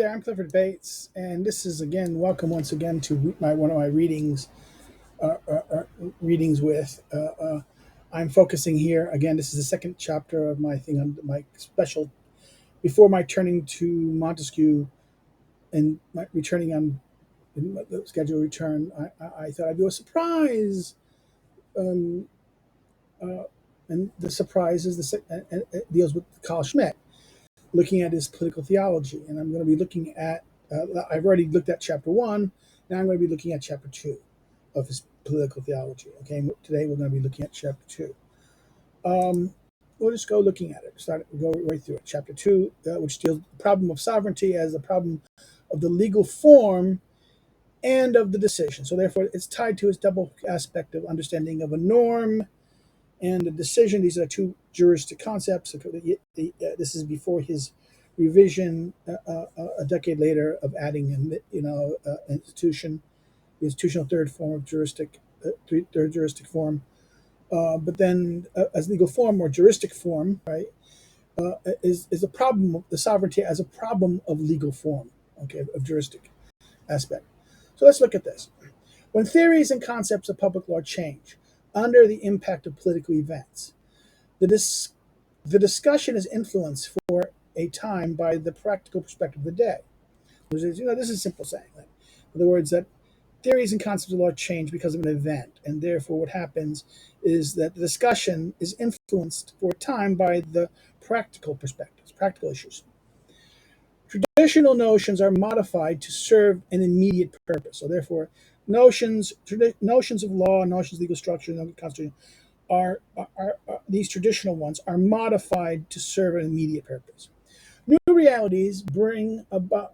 there, I'm Clifford Bates, and this is again welcome once again to one of my readings. Readings with. I'm focusing here again. This is the second chapter of my thing on my special before my turning to Montesquieu and my returning on the scheduled return. I thought I'd do a surprise, um, uh, and the surprise is it deals with Carl Schmitt, looking at his political theology, and I'm going to be looking at. I've already looked at chapter one. Now I'm going to be looking at chapter two of his political theology. Okay, today we're going to be looking at chapter two. Um, we'll just go looking at it. Go right through it. Chapter two, which deals with the problem of sovereignty as the problem of the legal form and of the decision. So therefore, it's tied to his double aspect of understanding of a norm and a decision. These are two juristic concepts. This is before his revision a decade later of adding, institution, the institutional third form of third juristic form. But then, as legal form or juristic form, right, is a problem of the sovereignty as a problem of legal form, okay, of juristic aspect. So let's look at this. When theories and concepts of public law change under the impact of political events, the, dis- the discussion is influenced for a time by the practical perspective of the day. This is a simple saying. Like, in other words, that theories and concepts of law change because of an event, and therefore what happens is that the discussion is influenced for a time by the practical perspectives, practical issues. Traditional notions are modified to serve an immediate purpose. So therefore, notions of law, notions of legal structure, and constitution are these traditional ones are modified to serve an immediate purpose. New realities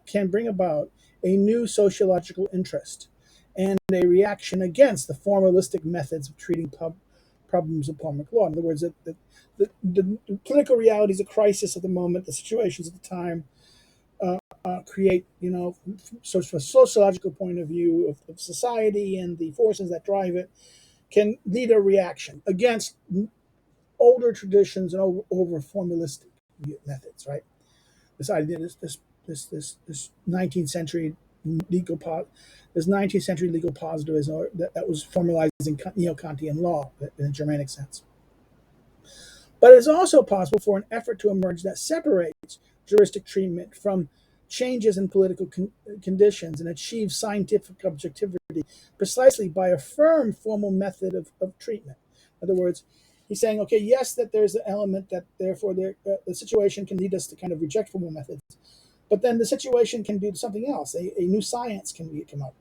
can bring about a new sociological interest and a reaction against the formalistic methods of treating problems of public law. In other words, the political realities, the crisis of the moment, the situations of the time create, so from a sociological point of view of society and the forces that drive it, can lead a reaction against older traditions and over formalistic methods, right? This idea, this 19th century legal this 19th century legal positivism that was formalized in neo-Kantian law in a Germanic sense. But it is also possible for an effort to emerge that separates juristic treatment from changes in political conditions and achieves scientific objectivity precisely by a firm formal method of treatment. In other words, he's saying, okay, yes, that there's an element that therefore the situation can lead us to kind of reject formal methods, but then the situation can do something else. A new science can come up.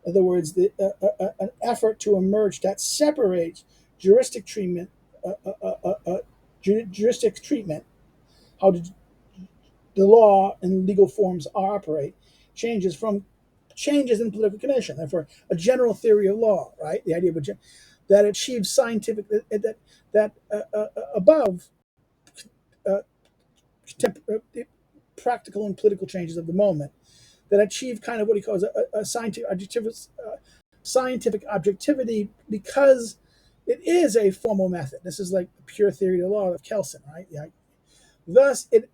In other words, an effort to emerge that separates juristic treatment, uh, uh, uh, uh, uh, juristic treatment, how the law and legal forms operate, changes in political condition. Therefore, a general theory of law, right? The idea of that achieves scientific above uh, temp, practical and political changes of the moment that achieve kind of what he calls a scientific objectivity because it is a formal method. This is like the pure theory of the law of Kelsen, right? Yeah. Thus, it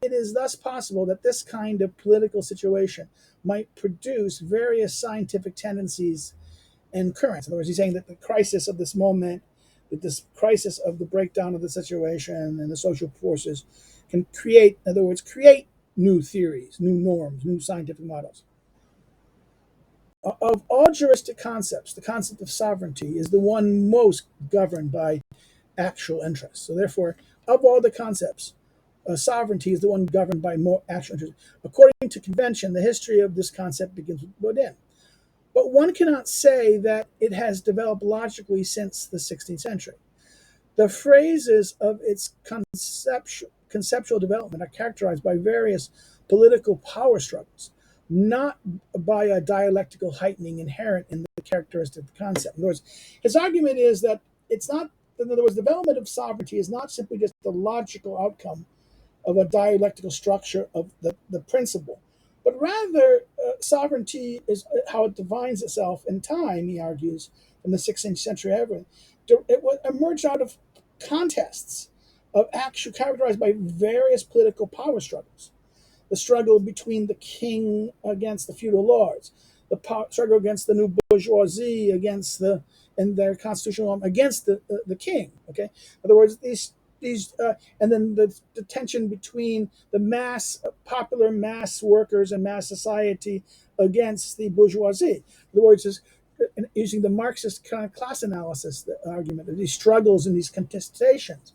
is thus possible that this kind of political situation might produce various scientific tendencies and currents. In other words, he's saying that the crisis of this moment, that this crisis of the breakdown of the situation and the social forces can create, in other words, create new theories, new norms, new scientific models. Of all juristic concepts, the concept of sovereignty is the one most governed by actual interests. So therefore, of all the concepts, sovereignty is the one governed by more actual interests. According to convention, the history of this concept begins with Bodin. But one cannot say that it has developed logically since the 16th century. The phases of its conceptual development are characterized by various political power struggles, not by a dialectical heightening inherent in the characteristic of the concept. In other words, his argument is that it's not, in other words, development of sovereignty is not simply just the logical outcome of a dialectical structure of the principle, but rather sovereignty is how it defines itself in time, he argues, from the 16th century ever. It emerged out of contests of action characterized by various political power struggles. the struggle between the king against the feudal lords, the struggle against the new bourgeoisie against the and their constitutional against the king. Okay, in other words, these and then the tension between the mass popular mass workers and mass society against the bourgeoisie. In other words, is using the Marxist kind of class analysis the argument of these struggles and these contestations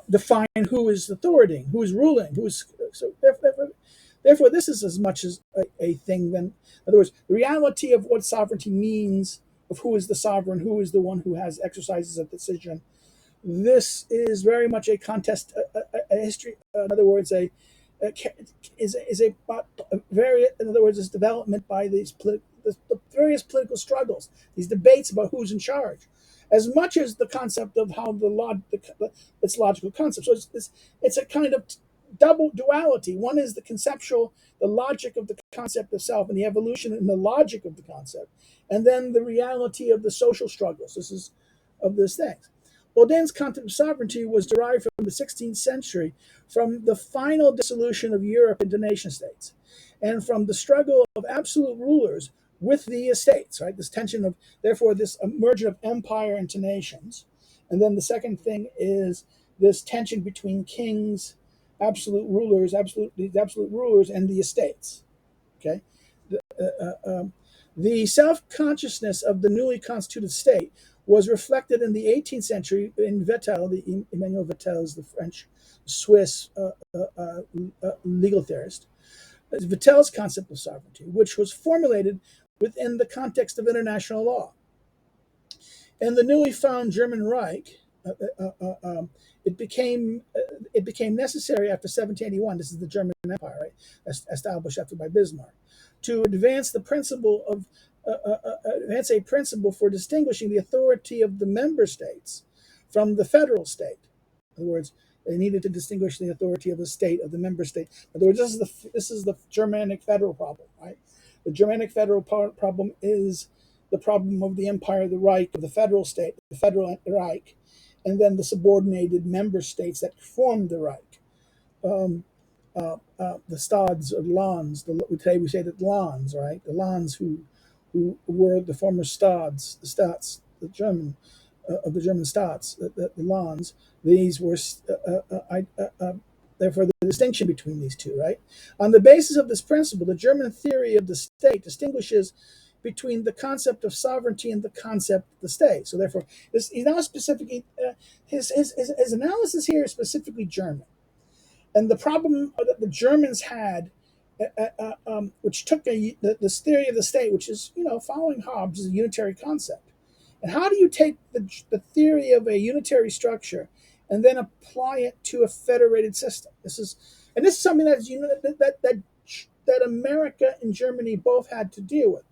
define who is authority, who is ruling, who is so. Therefore, this is as much as a thing. Then, in other words, the reality of what sovereignty means, of who is the sovereign, who is the one who has exercises a decision. This is very much a contest, a history. In other words, a is a very. In other words, is development by the various political struggles, these debates about who's in charge, as much as the concept of how its logical concept. So it's a kind of double duality. One is the conceptual, the logic of the concept of self, and the evolution and the logic of the concept, and then the reality of the social struggles. This is of these things. Baudin's concept of sovereignty was derived from the 16th century, from the final dissolution of Europe into nation states, and from the struggle of absolute rulers with the estates, right? This tension of, therefore, this merger of empire into nations. And then the second thing is this tension between kings, these absolute rulers, and the estates. Okay, the self-consciousness of the newly constituted state was reflected in the 18th century in Vattel. Emmanuel Vattel is the French, Swiss legal theorist. Vattel's concept of sovereignty, which was formulated within the context of international law. In the newly found German Reich, it became necessary after 1781. This is the German Empire, right, established after by Bismarck, to advance the principle of advance a principle for distinguishing the authority of the member states from the federal state. In other words, they needed to distinguish the authority of the state of the member state. In other words, this is the Germanic federal problem, right? The Germanic federal problem is the problem of the empire, the Reich, of the federal state, the federal Reich, and then the subordinated member states that formed the Reich. The Stads or Lands. Today we say that Lands, right? The Lands who were the former Stads, the Stats, the German of the German Staats, the Lands. These were therefore the distinction between these two, right? On the basis of this principle, the German theory of the state distinguishes between the concept of sovereignty and the concept of the state. So therefore, he's now specifically his analysis here is specifically German. And the problem that the Germans had, which took this theory of the state, which is, following Hobbes, is a unitary concept. And how do you take the theory of a unitary structure and then apply it to a federated system? This is something that America and Germany both had to deal with.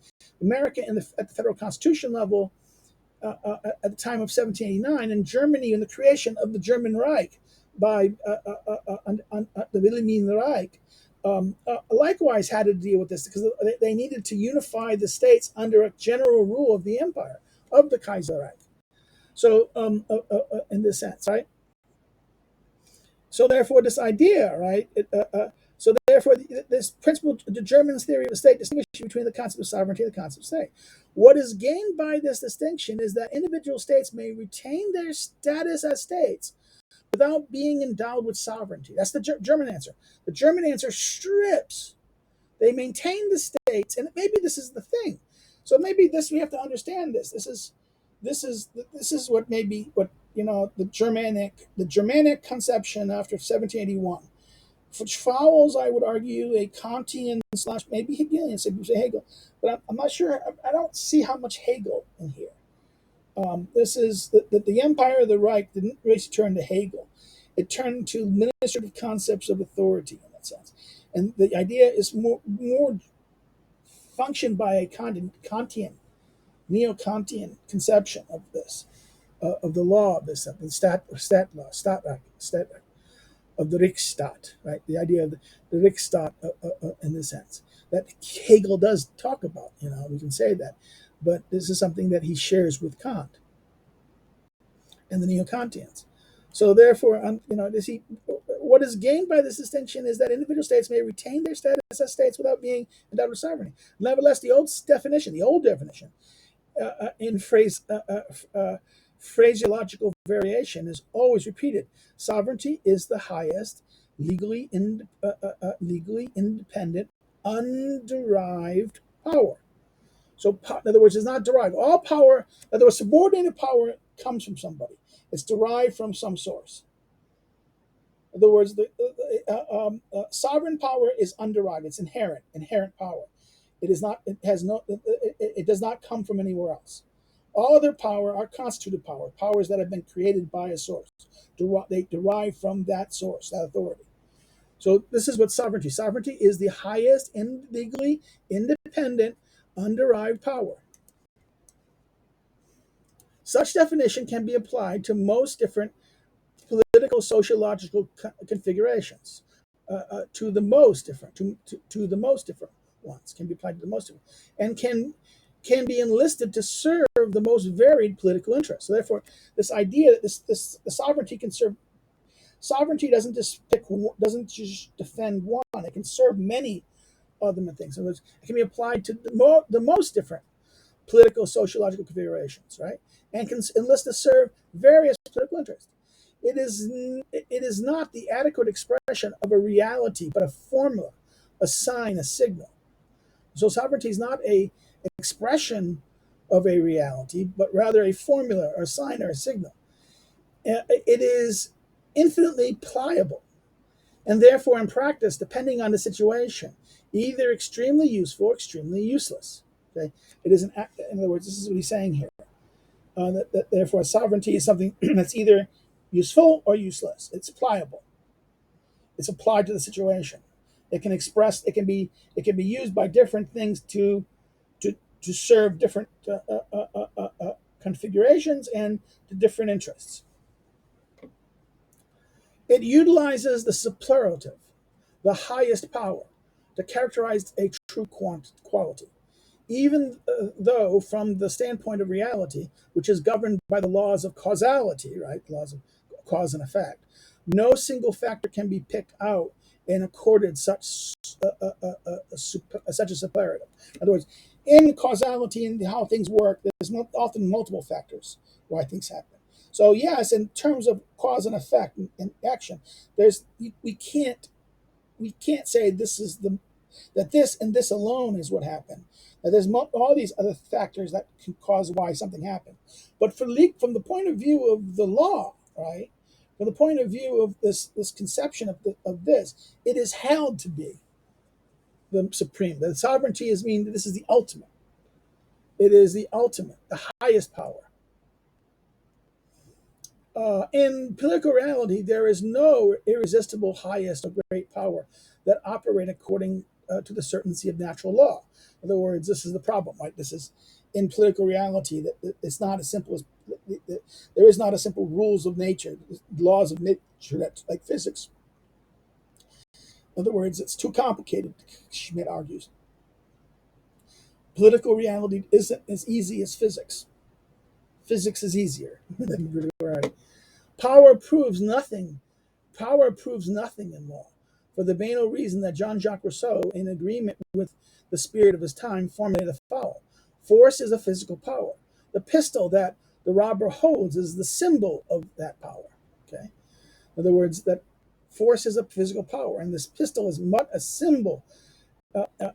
America at the federal constitution level at the time of 1789, and Germany in the creation of the German Reich by the Wilhelmine Reich, likewise had to deal with this because they needed to unify the states under a general rule of the empire, of the Kaiserreich. So, in this sense, right? So, therefore, this idea, right? So, therefore, this principle, the Germans' theory of the state, distinguishes between the concept of sovereignty and the concept of state. What is gained by this distinction is that individual states may retain their status as states without being endowed with sovereignty. That's the German answer. The German answer strips. They maintain the states, and maybe this is the thing. So maybe we have to understand this. This is what the Germanic conception after 1781, which follows, I would argue, a Kantian / maybe Hegelian, say Hegel, but I'm not sure. I don't see how much Hegel in here. This is the empire of the Reich didn't really turn to Hegel. It turned to administrative concepts of authority in that sense. And the idea is more functioned by a Kantian, neo-Kantian conception of this, of the law of this, of the stat law, Stadtrecht, of the Riksstaat, right? The idea of the Riksstaat in this sense that Hegel does talk about. We can say that, but this is something that he shares with Kant and the neo-Kantians. So therefore, What is gained by this distinction is that individual states may retain their status as states without being endowed with sovereignty. Nevertheless, the old definition, in phraseological variation, is always repeated. Sovereignty is the highest, legally independent, underived power. So, in other words, it's not derived. All power, in other words, subordinated power comes from somebody. It's derived from some source. In other words, sovereign power is underived. It's inherent power. It is not. It has no. It does not come from anywhere else. All other power are constituted power, powers that have been created by a source. They derive from that source, that authority. So this is what sovereignty. Sovereignty is the highest and legally independent, underived power. Such definition can be applied to most different political sociological configurations. To the most different to the most different ones can be applied to the most different, and can be enlisted to serve the most varied political interests. So therefore, this idea that the sovereignty can serve sovereignty doesn't just defend one; it can serve many other things. So it can be applied to the most different political sociological configurations, right? And can enlist to serve various political interests. It is not the adequate expression of a reality, but a formula, a sign, a signal. So sovereignty is not a expression of a reality, but rather a formula or a sign or a signal. It is infinitely pliable, and therefore in practice, depending on the situation, either extremely useful or extremely useless. Okay, it is in other words, this is what he's saying here. Therefore, sovereignty is something that's either useful or useless. It's pliable. It's applied to the situation. It can express. It can be used by different things to serve different configurations and to different interests. It utilizes the superlative, the highest power, to characterize a true quality, even though from the standpoint of reality, which is governed by the laws of causality, right, laws of cause and effect, no single factor can be picked out and accorded such a superlative. In other words, in causality and how things work, there's often multiple factors why things happen. So yes, in terms of cause and effect and action, there's we can't say this and this alone is what happened. Now, there's all these other factors that can cause why something happened. But from the point of view of the law, right, from the point of view of this conception of this, it is held to be the supreme. The sovereignty is mean this is the ultimate. It is the ultimate, the highest power. In political reality, there is no irresistible highest or great power that operate according to the certainty of natural law. In other words, this is the problem, right? This is in political reality that it's not as simple as there is not a simple rules of nature, laws of nature that like physics. In other words, it's too complicated. Schmitt argues. Political reality isn't as easy as physics. Physics is easier than political reality. Power proves nothing. Power proves nothing in law, for the banal reason that Jean-Jacques Rousseau, in agreement with the spirit of his time, formulated a foul. Force is a physical power. The pistol that the robber holds is the symbol of that power. Okay, in other words, that force is a physical power, and this pistol is what a symbol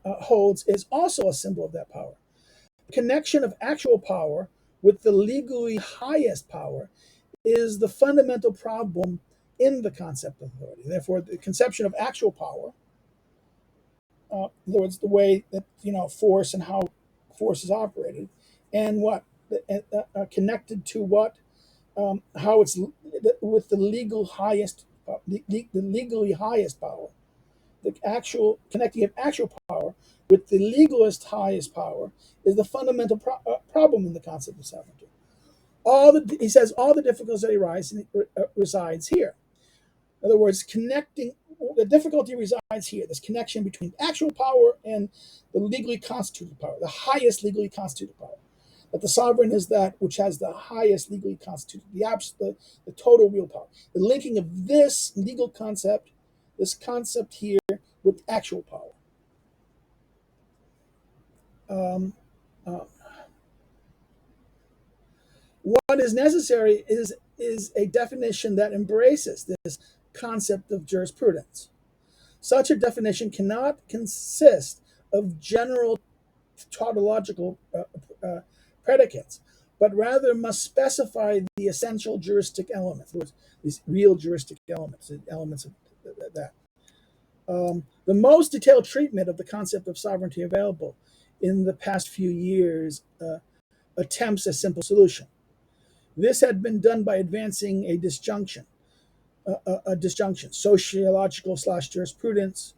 holds is also a symbol of that power. The connection of actual power with the legally highest power is the fundamental problem in the concept of authority. Therefore, the conception of actual power, in other words, the way that force and how force is operated, and what connected to what how it's with the legal highest, the legally highest power, the actual connecting of actual power with the legalist highest power is the fundamental problem in the concept of sovereignty. He says all the difficulties that arise resides here. In other words, connecting the difficulty resides here. This connection between actual power and the legally constituted power, the highest legally constituted power. that the sovereign is that which has the highest legally constituted, the total real power. The linking of this legal concept, this concept here, with actual power. Um, uh, what is necessary is a definition that embraces this concept of jurisprudence. Such a definition cannot consist of general tautological predicates, but rather must specify the essential juristic elements, these real juristic elements, the elements of that. The most detailed treatment of the concept of sovereignty available in the past few years attempts a simple solution. This had been done by advancing a disjunction, sociological slash jurisprudence,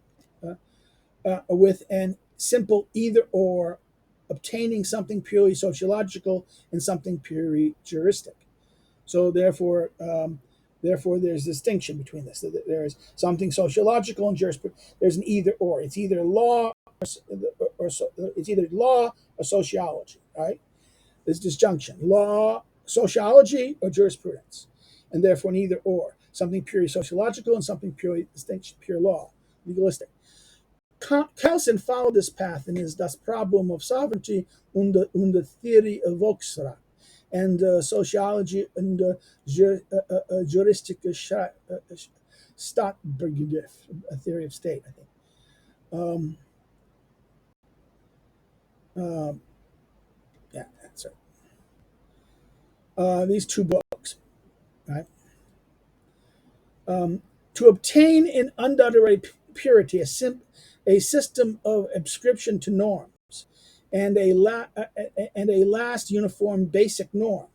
uh, with an simple either or, obtaining something purely sociological and something purely juristic. So therefore, there's distinction between this. There's something sociological and jurisprudence. There's an either or. It's either law it's either law or sociology. Right? There's disjunction: law, sociology, or jurisprudence, and therefore an either or. Something purely sociological and something purely distinction, pure law, legalistic. Kelsen followed this path in his Das Problem of Sovereignty und the Theory of Volksrecht and Sociology und Juristische Staatsbegriff, a theory of state, I think. Um, uh, yeah, that's right. These two books, right? To obtain in unadulterated purity a system of ascription to norms and a last uniform basic norm.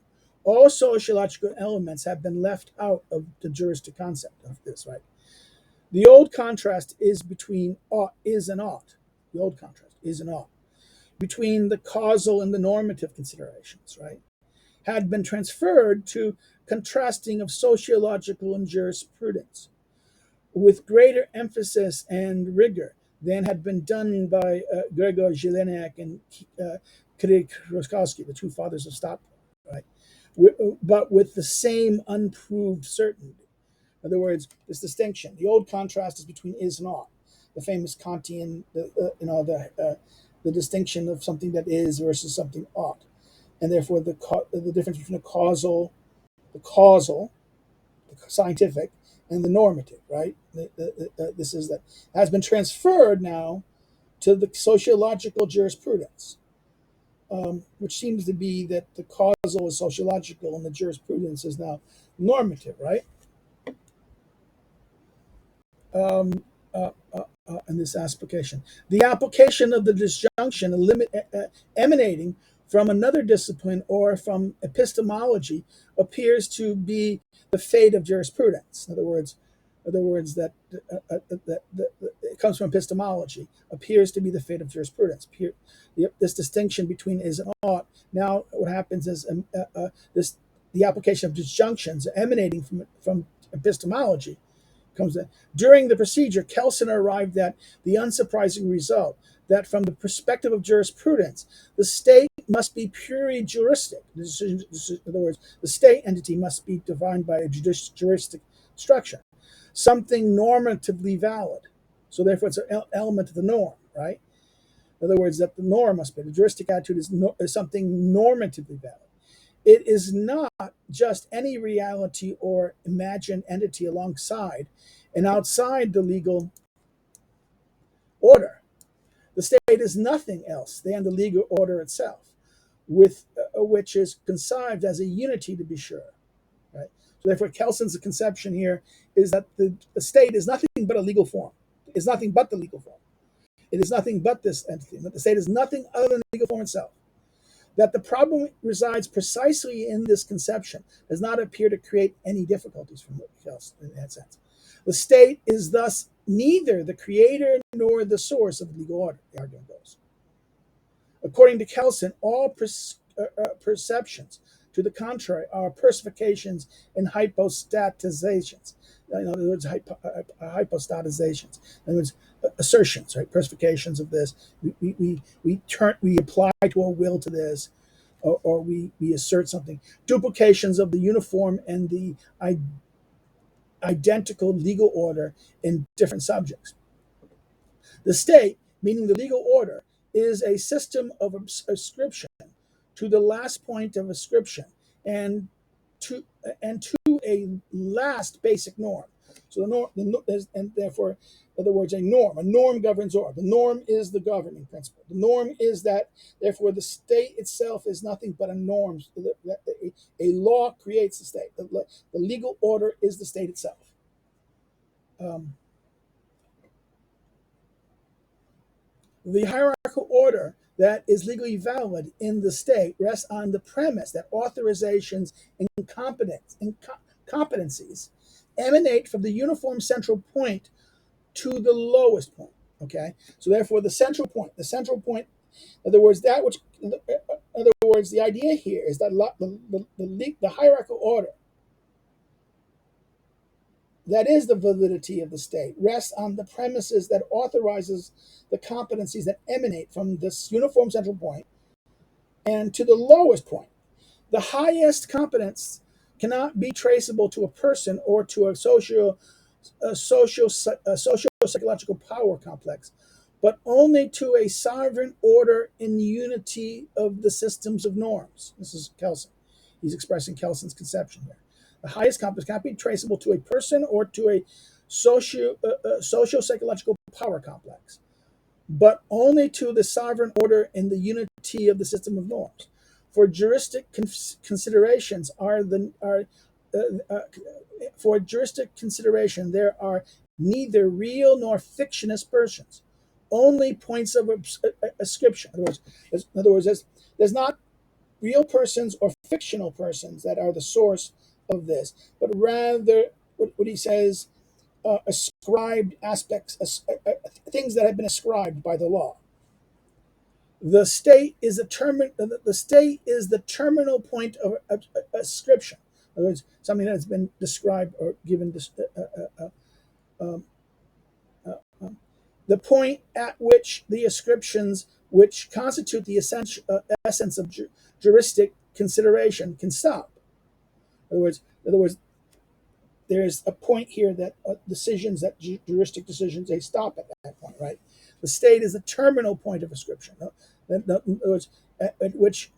All sociological elements have been left out of the juristic concept of this, right? The old contrast is between ought is and ought. The old contrast is and ought. Between the causal and the normative considerations, right? Had been transferred to contrasting of sociological and jurisprudence with greater emphasis and rigor than had been done by Gregor Jelinek and Kirill Kroskowski, the two fathers of Stop, right? But with the same unproved certainty. In other words, this distinction. The old contrast is between is and ought. The famous Kantian, the distinction of something that is versus something ought, and therefore the difference between the causal, the scientific, and the normative. Right. This is that has been transferred now to the sociological jurisprudence, which seems to be that the causal is sociological and the jurisprudence is now normative. Right. Um, in this application. The application of the disjunction emanating from another discipline or from epistemology appears to be the fate of jurisprudence. In other words, that it comes from epistemology appears to be the fate of jurisprudence. This distinction between is and ought. Now, what happens is the application of disjunctions emanating from epistemology comes in. During the procedure, Kelsen arrived at the unsurprising result that from the perspective of jurisprudence, the state must be purely juristic. In other words, the state entity must be defined by a juristic structure, something normatively valid. So therefore, it's an element of the norm, right? In other words, that the norm must be, the juristic attitude is something normatively valid. It is not just any reality or imagined entity alongside and outside the legal order. The state is nothing else than the legal order itself, which is conceived as a unity, to be sure. Right? So therefore, Kelsen's conception here is that the state is nothing but a legal form. It's nothing but the legal form. It is nothing but this entity. That the state is nothing other than the legal form itself. That the problem resides precisely in this conception does not appear to create any difficulties for else in that sense. The state is thus neither the creator nor the source of the legal order, the argument goes. According to Kelsen, all perceptions to the contrary are personifications and hypostatizations. In other words, hypostatizations. In other words, assertions, right? Personifications of this. We apply to our will to this. or we assert something. Duplications of the uniform and the identical legal order in different subjects. The state, meaning the legal order, is a system of ascription to the last point of ascription and to to a last basic norm. So and therefore, in other words, a norm. A norm governs order. The norm is the governing principle. The norm is that. Therefore, the state itself is nothing but a norm. A law creates the state. The legal order is the state itself. Um, The hierarchical order that is legally valid in the state rests on the premise that authorizations and competencies emanate from the uniform central point to the lowest point. Okay, so therefore, the central point, in other words, in other words, the idea here is that the hierarchical order that is the validity of the state rests on the premises that authorizes the competencies that emanate from this uniform central point and to the lowest point. The highest competence cannot be traceable to a person or to a social psychological power complex, but only to a sovereign order in the unity of the systems of norms. This is Kelsen. He's expressing Kelsen's conception here. The highest competence cannot be traceable to a person or to a social psychological power complex, but only to the sovereign order in the unity of the system of norms. For juristic considerations for juristic consideration there are neither real nor fictitious persons, only points of ascription. In other words, there's not real persons or fictional persons that are the source of this, but rather what he says, ascribed aspects, things that have been ascribed by the law. The state is the state is the terminal point of ascription. In other words, something that has been described or given um, the point at which the ascriptions which constitute the essence of juristic consideration can stop. In other words, there's a point here that decisions, that juristic decisions, they stop at that point, right? The state is the terminal point of ascription. In other words, at which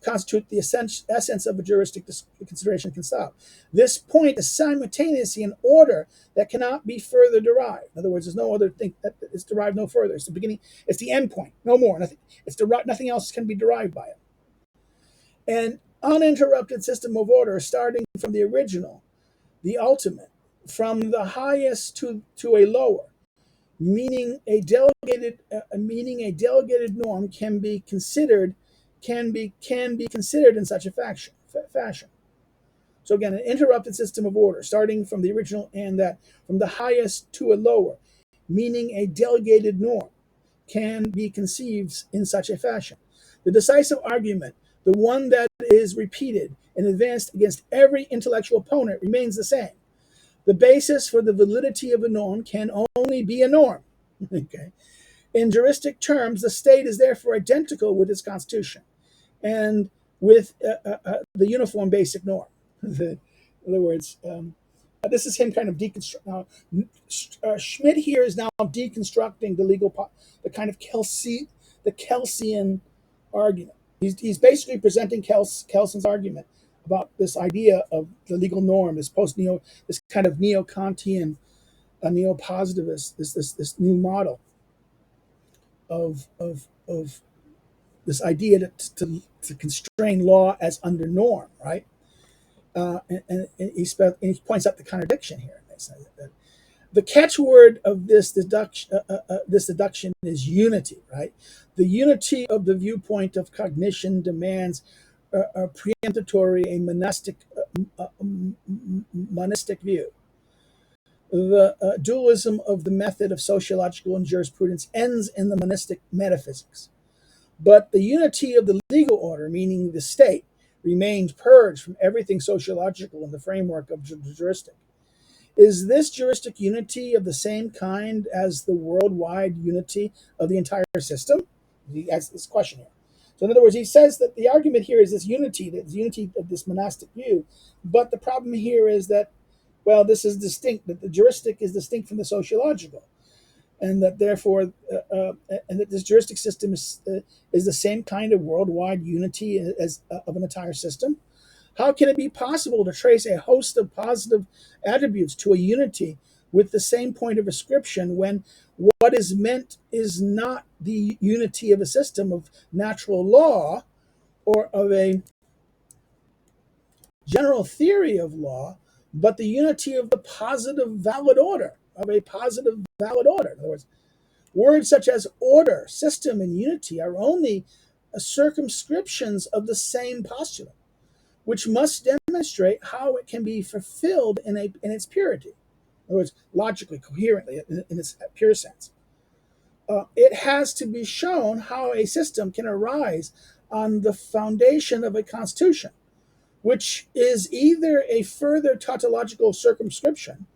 constitute the essence of a juristic consideration can stop. This point is simultaneously an order that cannot be further derived. In other words, there's no other thing that is derived no further. It's the beginning. It's the end point. No more. Nothing. It's derived. Nothing else can be derived by it. An uninterrupted system of order, starting from the original, the ultimate, from the highest to a lower, meaning a delegated norm can be considered in such a fashion. So again, an interrupted system of order, starting from the original and that from the highest to a lower, meaning a delegated norm, can be conceived in such a fashion. The decisive argument, the one that is repeated and advanced against every intellectual opponent, remains the same. The basis for the validity of a norm can only be a norm. Okay. In juristic terms, the state is therefore identical with its constitution and with the uniform basic norm. In other words, this is him kind of deconstructing. Schmitt here is now deconstructing the kind of the Kelsian argument. He's basically presenting Kelsen's argument about this idea of the legal norm, this kind of neo-Kantian, neo-positivist, this new model of this idea to constrain law as under norm, right? And he points out the contradiction here. The catchword of this deduction is unity, right? The unity of the viewpoint of cognition demands a preemptory, a monistic view. The dualism of the method of sociological and jurisprudence ends in the monistic metaphysics. But the unity of the legal order, meaning the state, remains purged from everything sociological in the framework of juristic. Is this juristic unity of the same kind as the worldwide unity of the entire system? He asks this question here. So in other words, he says that the argument here is this unity, this unity of this monastic view. But the problem here is that, well, this is distinct, that the juristic is distinct from the sociological, and that therefore, and that this juristic system is the same kind of worldwide unity as of an entire system. How can it be possible to trace a host of positive attributes to a unity with the same point of ascription when what is meant is not the unity of a system of natural law or of a general theory of law, but the unity of the positive valid order, of a positive valid order? In other words, words such as order, system, and unity are only circumscriptions of the same postulate, which must demonstrate how it can be fulfilled in its purity. In other words, logically, coherently, in its pure sense. It has to be shown how a system can arise on the foundation of a constitution, which is either a further tautological circumscription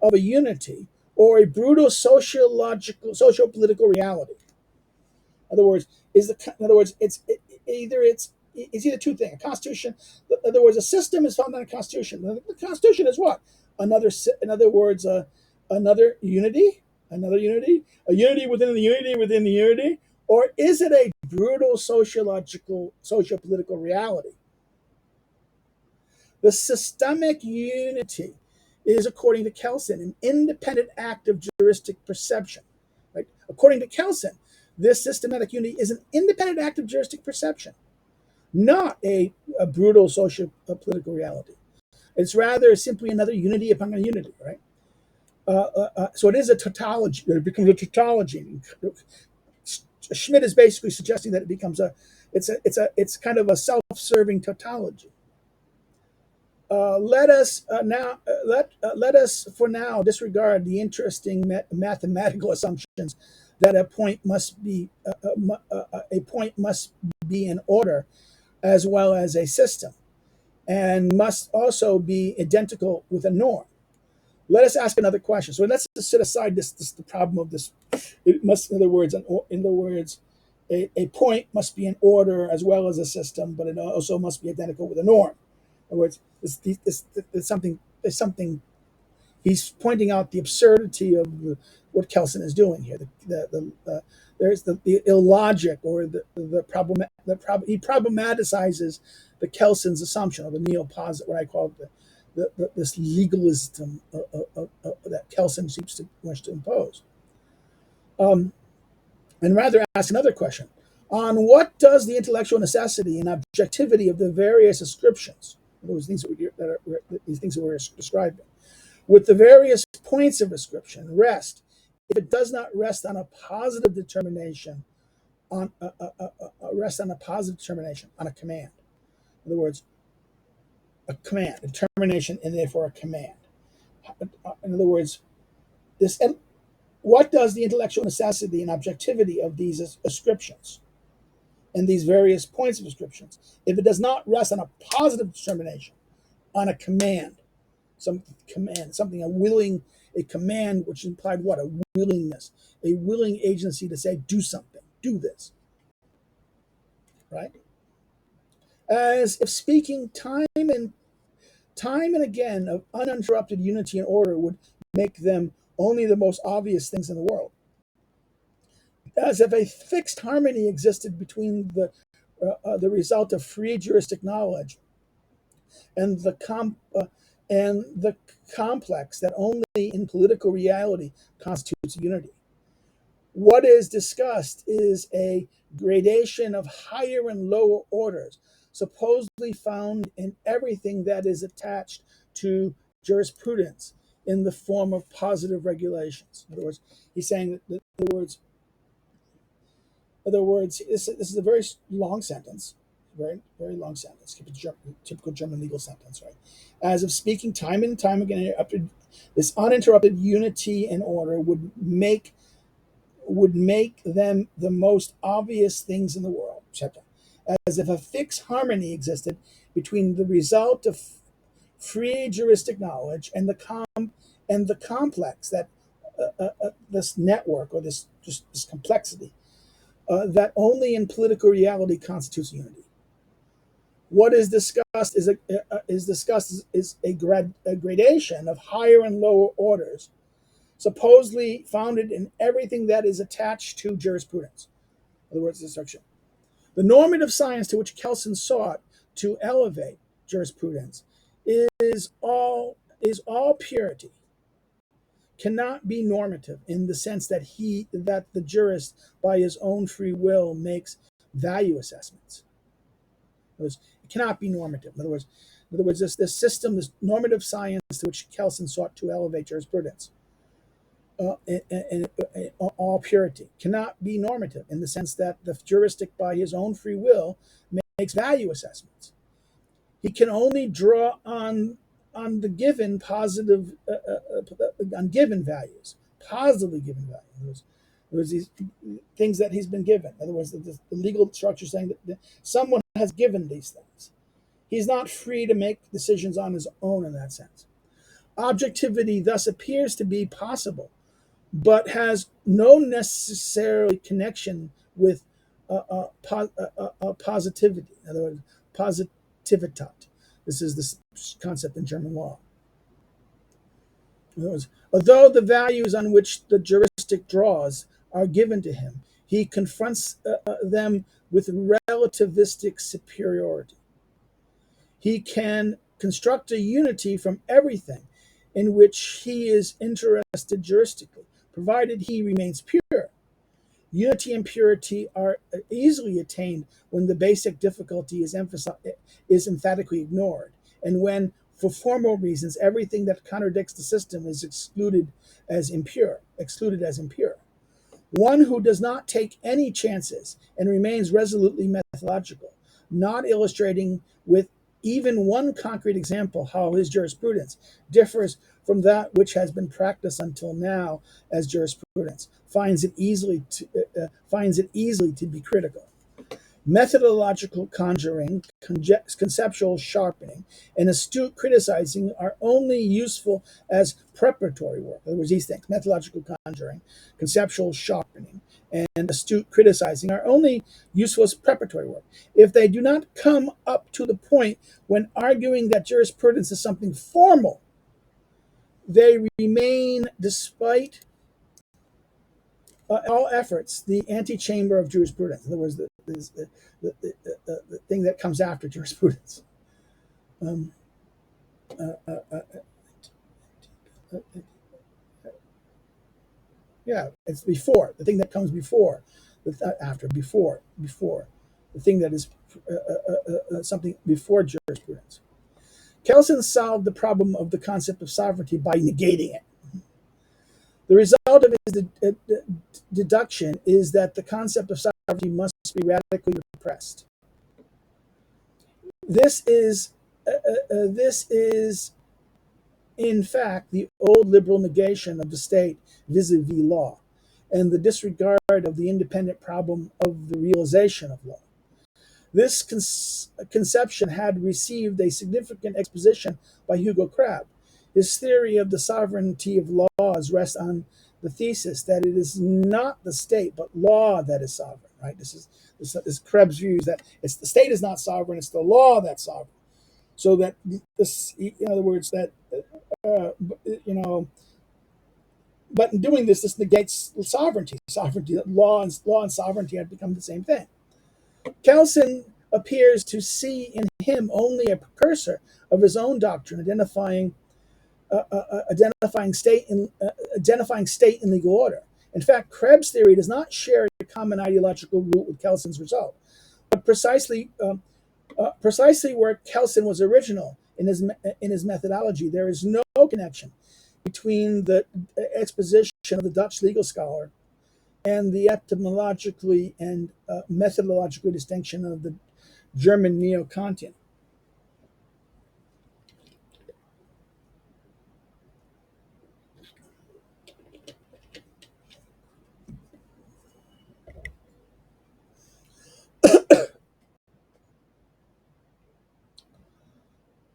of a unity or a brutal sociological, socio-political reality. In other words, it's either two things. A constitution, in other words, a system is founded on a constitution. The constitution is what? In other words, another unity, a unity within the unity within the unity, or is it a brutal sociological, socio-political reality? The systemic unity is, according to Kelsen, an independent act of juristic perception. Right? According to Kelsen, this systematic unity is an independent act of juristic perception, not a brutal social political reality. It's rather simply another unity upon a unity, right? So it is a tautology. It becomes a tautology. Schmitt is basically suggesting that it's kind of a self-serving tautology. Let us for now disregard the interesting mathematical assumptions that a point must be in order as well as a system, and must also be identical with a norm. Let us ask another question. So let's just set aside this the problem of this. It must, in other words, a point must be in order as well as a system, but it also must be identical with a norm. In other words, there's something. He's pointing out the absurdity of what Kelsen is doing here. There's the illogic or the problem. He problematizes the Kelsen's assumption, or the neo-posit, what I call this legalism that Kelsen seems to wish to impose, and rather ask another question: on what does the intellectual necessity and objectivity of the various ascriptions, those things these things that we're describing, with the various points of ascription, rest, if it does not rest on a positive determination, on on a command? In other words, a command, a determination, and therefore a command. In other words, this. What does the intellectual necessity and objectivity of these ascriptions and these various points of ascriptions, if it does not rest on a positive determination, on a command, a command which implied what? A willingness, a willing agency to say, do something, do this, right? As if speaking time and again of uninterrupted unity and order would make them only the most obvious things in the world. As if a fixed harmony existed between the result of free juristic knowledge and the complex that only in political reality constitutes unity. What is discussed is a gradation of higher and lower orders, supposedly found in everything that is attached to jurisprudence in the form of positive regulations. In other words, he's saying that this is a very long sentence, very, very long sentence, typical German legal sentence, right? As of speaking time and time again, this uninterrupted unity and order would make them the most obvious things in the world, as if a fixed harmony existed between the result of free juristic knowledge and the complex that this network or this complexity that only in political reality constitutes unity. What is discussed is a gradation of higher and lower orders, supposedly founded in everything that is attached to jurisprudence. In other words, destruction. The normative science to which Kelsen sought to elevate jurisprudence is all purity, cannot be normative in the sense that the jurist by his own free will makes value assessments. In other words, it cannot be normative. In other words, this system, this normative science to which Kelsen sought to elevate jurisprudence, and all purity, cannot be normative in the sense that the juristic by his own free will makes value assessments. He can only draw on the given positive on given values, positively given values. There's these things that he's been given. In other words, the legal structure saying that someone has given these things. He's not free to make decisions on his own in that sense. Objectivity thus appears to be possible, but has no necessarily connection with positivity. In other words, positivitat. This is this concept in German law. In other words, although the values on which the juristic draws are given to him, he confronts them with relativistic superiority. He can construct a unity from everything in which he is interested juristically, provided he remains pure. Unity and purity are easily attained when the basic difficulty is emphatically ignored, and when, for formal reasons, everything that contradicts the system is excluded as impure. One who does not take any chances and remains resolutely methodological, not illustrating with even one concrete example how his jurisprudence differs from that which has been practiced until now as jurisprudence, finds it easily to be critical. Methodological conjuring, conceptual sharpening, and astute criticizing are only useful as preparatory work. In other words, these things, methodological conjuring, conceptual sharpening, and astute criticizing are only useful as preparatory work. If they do not come up to the point when arguing that jurisprudence is something formal, they remain, despite all efforts, the antechamber of jurisprudence. In other words, the thing that comes after jurisprudence. Um, uh, uh, uh, uh, yeah, it's before, the thing that comes before, after, before, the thing that is something before jurisprudence. Kelsen solved the problem of the concept of sovereignty by negating it. The result of his deduction is that the concept of sovereignty must be radically repressed. This is in fact the old liberal negation of the state vis-a-vis law, and the disregard of the independent problem of the realization of law. This conception had received a significant exposition by Hugo Crabbe. His theory of the sovereignty of laws rests on the thesis that it is not the state but law that is sovereign. Right? This Krebs's view is that it's the state is not sovereign; it's the law that's sovereign. So that this, in other words, that uh, you know, but in doing this, this negates sovereignty. Sovereignty, law and sovereignty have become the same thing. Kelsen appears to see in him only a precursor of his own doctrine, identifying state and legal order. In fact, Krebs' theory does not share a common ideological root with Kelsen's result, but precisely where Kelsen was original in his methodology, there is no connection between the exposition of the Dutch legal scholar and the etymologically and methodologically distinction of the German neo-Kantian.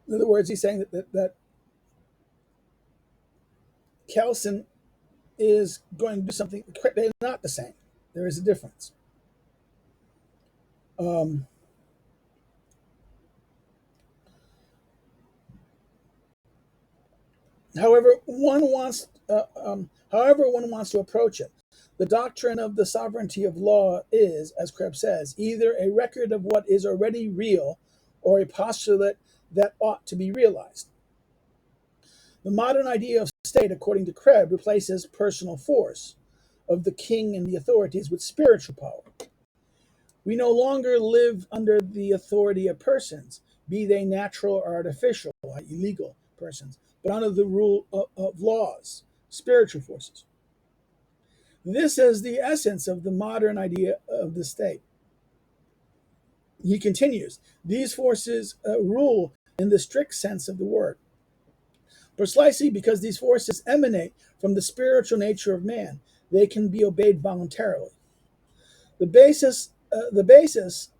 In other words, he's saying that Kelsen is going to do something. They're not the same. There is a difference. Um, however one wants to approach it. The doctrine of the sovereignty of law is, as Krebs says, either a record of what is already real or a postulate that ought to be realized. The modern idea of state, according to Krebs, replaces personal force of the king and the authorities with spiritual power. We no longer live under the authority of persons, be they natural or artificial, i.e., legal persons, but under the rule of laws, spiritual forces. This is the essence of the modern idea of the state. He continues, these forces rule in the strict sense of the word, precisely because these forces emanate from the spiritual nature of man. They can be obeyed voluntarily. The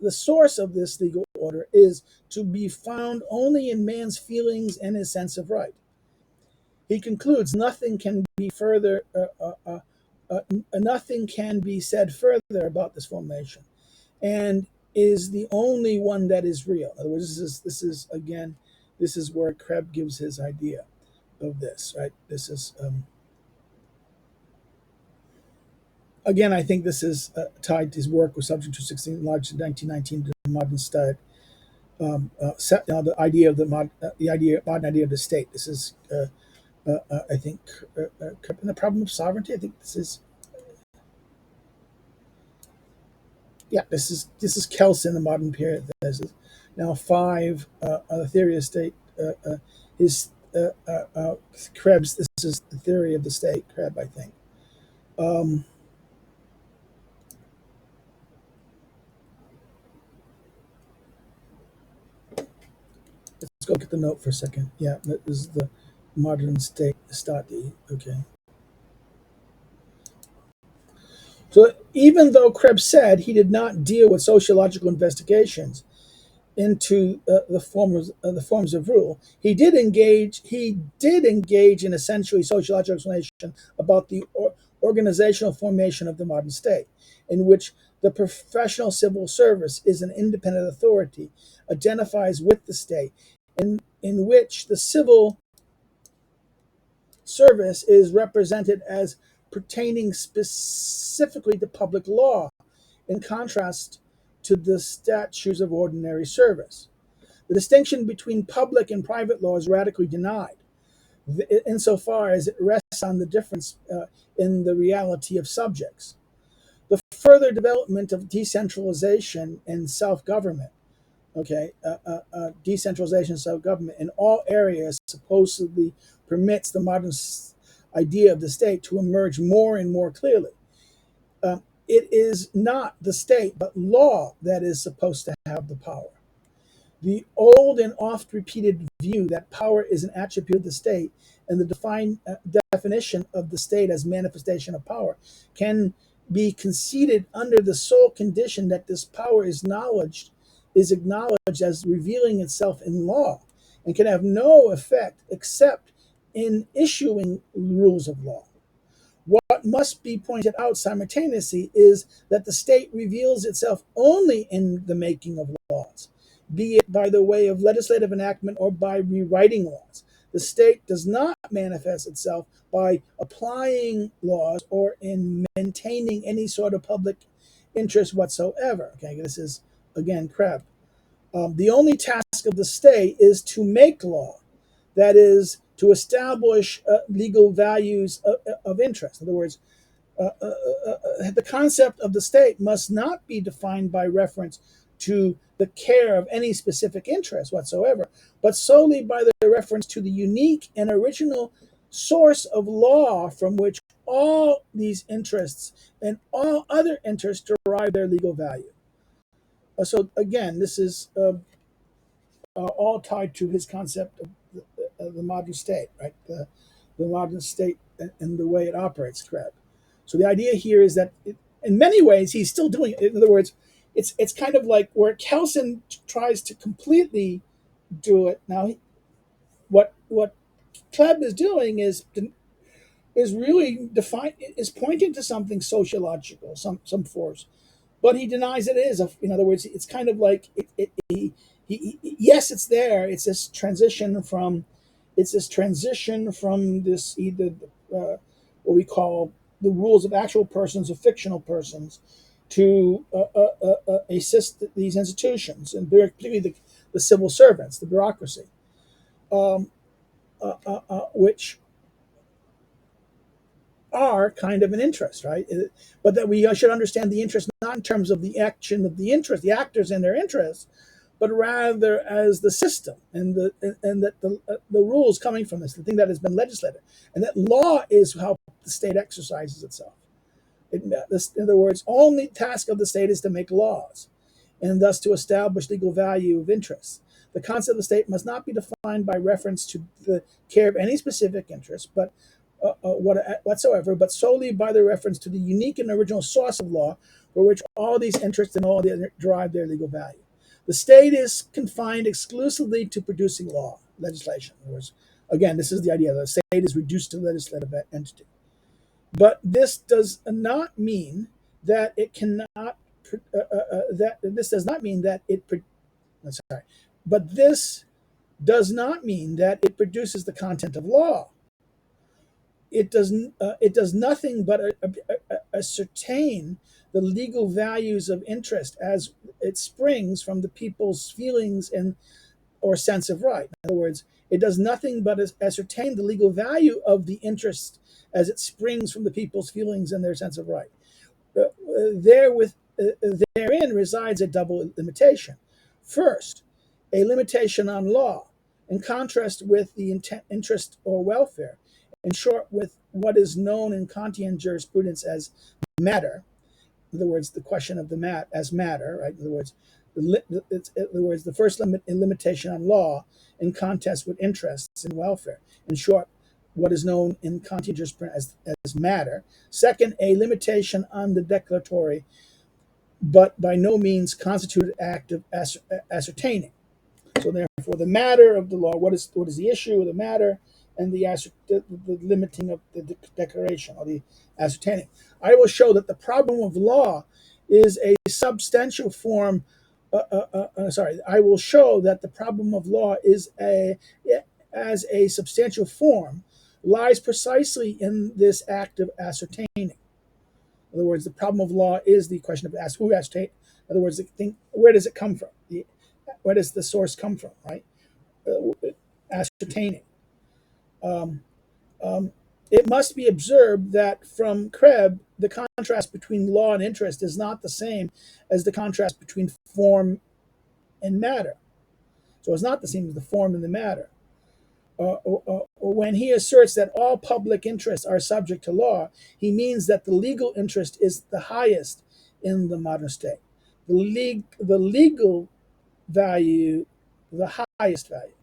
source of this legal order is to be found only in man's feelings and his sense of right. He concludes, nothing can be said further about this formation, and is the only one that is real. In other words, this is where Krebs gives his idea of this. Right? This is again, I think this is tied to his work with Subject 216, launched in 1919, to the modern state. The idea of modern idea of the state. This is, I think, the problem of sovereignty. I think this is, yeah, this is Kelsen, the modern period. This is now five. The theory of state is Krebs. This is the theory of the state. Krebs, I think. Um, let's go get the note for a second. Yeah, that is the modern state stati. Okay. So even though Krebs said he did not deal with sociological investigations into the forms of rule, he did engage. He did engage in essentially sociological explanation about the organizational formation of the modern state, in which the professional civil service is an independent authority, identifies with the state, in which the civil service is represented as pertaining specifically to public law, in contrast to the statutes of ordinary service. The distinction between public and private law is radically denied, insofar as it rests on the difference in the reality of subjects. The further development of decentralization and self government, decentralization and self government in all areas supposedly permits the modern idea of the state to emerge more and more clearly. It is not the state, but law that is supposed to have the power. The old and oft repeated view that power is an attribute of the state and the definition of the state as manifestation of power can be conceded under the sole condition that this power is acknowledged as revealing itself in law and can have no effect except in issuing rules of law. What must be pointed out simultaneously is that the state reveals itself only in the making of laws, be it by the way of legislative enactment or by rewriting laws. The state does not manifest itself by applying laws or in maintaining any sort of public interest whatsoever. Okay, this is again Krebs. The only task of the state is to make law, that is, to establish legal values of interest. In other words, the concept of the state must not be defined by reference to the care of any specific interest whatsoever, but solely by the reference to the unique and original source of law from which all these interests and all other interests derive their legal value. So again, this is all tied to his concept of the modern state, right? The modern state and the way it operates, Krebs. So the idea here is that in many ways he's still doing it. In other words, it's kind of like where Kelsen tries to completely do it. Now, what Kleb is doing is really pointing to something sociological, some force, but he denies it is. In other words, it's kind of like yes, it's there. It's this transition from this either what we call the rules of actual persons or fictional persons to assist these institutions, and particularly the civil servants, the bureaucracy, um, which are kind of an interest, right? But that we should understand the interest not in terms of the action of the interest, the actors and their interests, but rather as the system and that the rules coming from this, the thing that has been legislated, and that law is how the state exercises itself. In other words, only task of the state is to make laws, and thus to establish legal value of interests. The concept of the state must not be defined by reference to the care of any specific interest, but whatsoever, but solely by the reference to the unique and original source of law, for which all these interests and all the derive their legal value. The state is confined exclusively to producing law, legislation. In other words, again, this is the idea: the state is reduced to legislative entity. But this does not mean that it cannot. That this does not mean that it. Sorry, but this does not mean that it produces the content of law. It doesn't. It does nothing but ascertain the legal values of interest as it springs from the people's feelings and or sense of right. In other words, it does nothing but ascertain the legal value of the interest as it springs from the people's feelings and their sense of right. Therewith, therein resides a double limitation. First, a limitation on law, in contrast with the interest or welfare. In short, with what is known in Kantian jurisprudence as matter. In other words, the question of the as matter, right? In other words, the first limitation on law in contest with interests and welfare. In short, what is known in Kantian jurisprudence as matter. Second, a limitation on the declaratory, but by no means constituted act of ascertaining. So therefore, the matter of the law, what is the issue of the matter, and the limiting of the declaration or the ascertaining. I will show that the problem of law is a substantial form. I will show that the problem of law is as a substantial form lies precisely in this act of ascertaining. In other words, the problem of law is the question of who ascertain. In other words, where does it come from? Where does the source come from? Right, ascertaining. Um, um, it must be observed that from Krebs, the contrast between law and interest is not the same as the contrast between form and matter. So it's not the same as the form and the matter. When he asserts that all public interests are subject to law, he means that the legal interest is the highest in the modern state. The legal value, the highest value.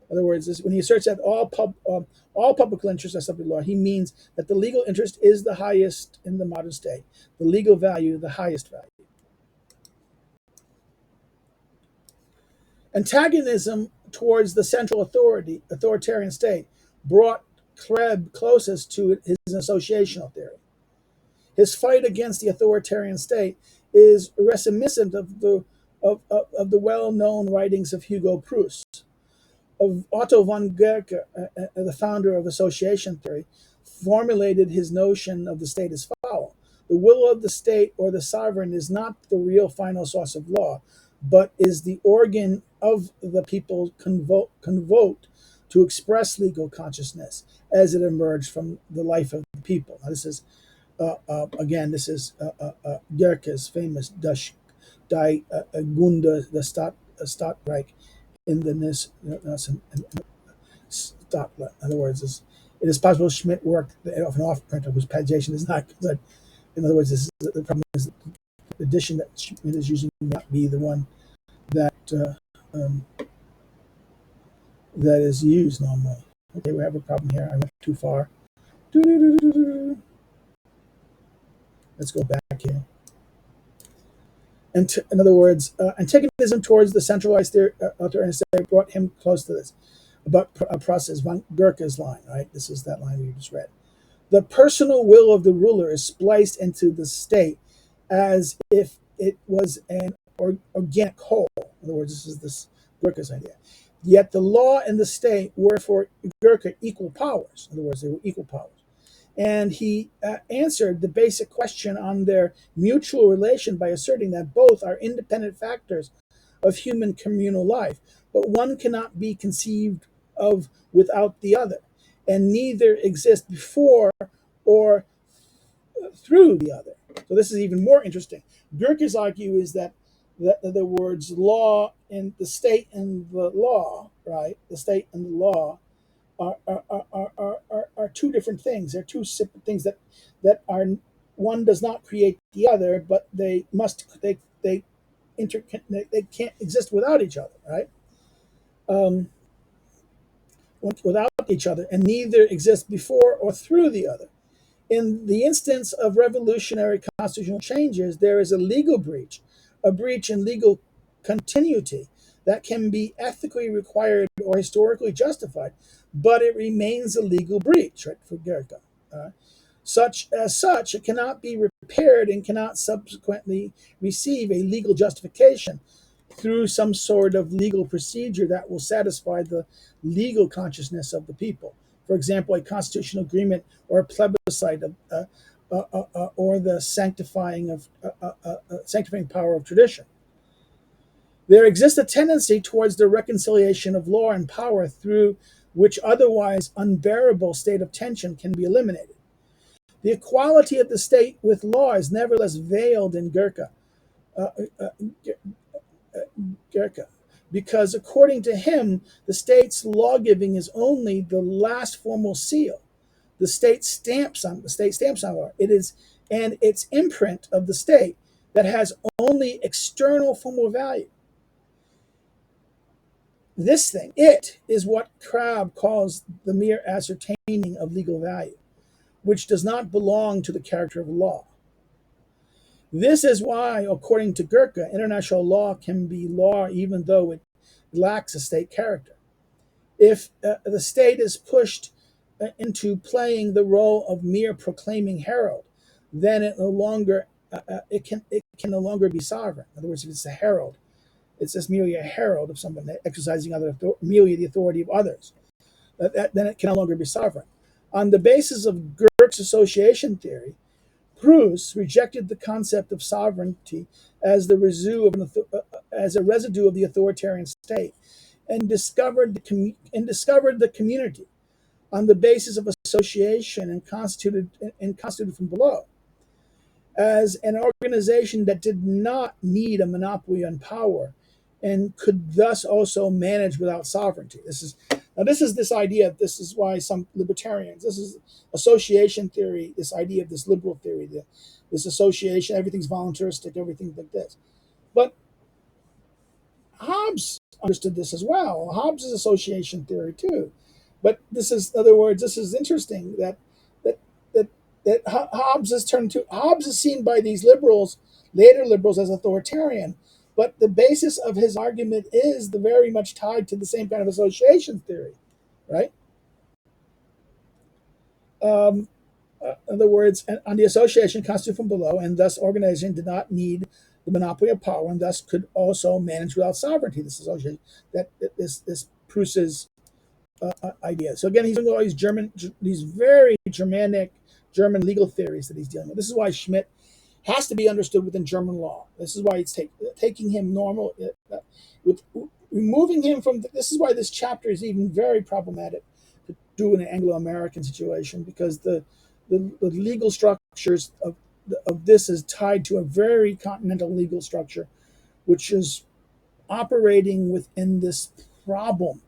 In other words, when he asserts that all public interests are subject to law, he means that the legal interest is the highest in the modern state. The legal value, the highest value. Antagonism towards the central authoritarian state, brought Krebs closest to his associational theory. His fight against the authoritarian state is reminiscent of the well-known writings of Hugo Proust. Of Otto von Guericke, the founder of association theory, formulated his notion of the state as follows: the will of the state or the sovereign is not the real final source of law, but is the organ of the people convoked to express legal consciousness as it emerged from the life of the people. Now, this is Guericke's famous Die Gunde, the Stadtreich in the Stadtland. In other words, it is possible Schmitt worked of an off-printer whose pagination is not good. In other words, the problem is that the edition that Schmitt is using may not be the one that that is used normally. Okay, we have a problem here. I went too far. Let's go back here. And in other words, antagonism towards the centralized authoritarian state brought him close to this. About a process, von Guericke's line, right? This is that line we just read. The personal will of the ruler is spliced into the state as if it was an organic whole. In other words, this is this Gurkha's idea. Yet the law and the state were for Gurkha equal powers. In other words, they were equal powers. And he answered the basic question on their mutual relation by asserting that both are independent factors of human communal life, but one cannot be conceived of without the other, and neither exist before or through the other. So this is even more interesting. Gurkhas argue is that the words law and the state and the law, right? The state and the law are two different things. They're two separate things that are one does not create the other, but they they can't exist without each other, right? Um, without each other, and neither exist before or through the other. In the instance of revolutionary constitutional changes, there is a legal breach, a breach in legal continuity that can be ethically required or historically justified, but it remains a legal breach, right, for Gurkha. Such, it cannot be repaired and cannot subsequently receive a legal justification through some sort of legal procedure that will satisfy the legal consciousness of the people. For example, a constitutional agreement or a plebiscite or the sanctifying power of tradition. There exists a tendency towards the reconciliation of law and power through which otherwise unbearable state of tension can be eliminated. The equality of the state with law is nevertheless veiled in uh, uh, Gurkha, because according to him, the state's law-giving is only the last formal seal. The state stamps on law. It is and its imprint of the state that has only external formal value. This thing, it, is what Crabbe calls the mere ascertaining of legal value, which does not belong to the character of law. This is why, according to Gurkha, international law can be law even though it lacks a state character. If the state is pushed into playing the role of mere proclaiming herald, then it can no longer be sovereign. In other words, if it's a herald, it's just merely a herald of someone exercising merely the authority of others. Then it can no longer be sovereign. On the basis of Gurk's association theory, Proust rejected the concept of sovereignty as as a residue of the authoritarian state, and discovered the community on the basis of association and constituted from below as an organization that did not need a monopoly on power and could thus also manage without sovereignty. This idea. This is why some libertarians. This is association theory. This idea of this liberal theory. This association. Everything's voluntaristic. Everything like this. But Hobbes understood this as well. Hobbes is association theory too. But this is, in other words, this is interesting that that that Hobbes is seen by these liberals, later liberals, as authoritarian. But the basis of his argument is the very much tied to the same kind of association theory, right? Um, in other words, on the association constituted from below, and thus organization did not need the monopoly of power, and thus could also manage without sovereignty. This association that this Proust's idea. So again, he's doing all these very Germanic German legal theories that he's dealing with. This is why Schmitt has to be understood within German law. This is why it's taking him normal with removing him from. This is why this chapter is even very problematic to do in an Anglo-American situation, because the legal structures of this is tied to a very continental legal structure, which is operating within this problem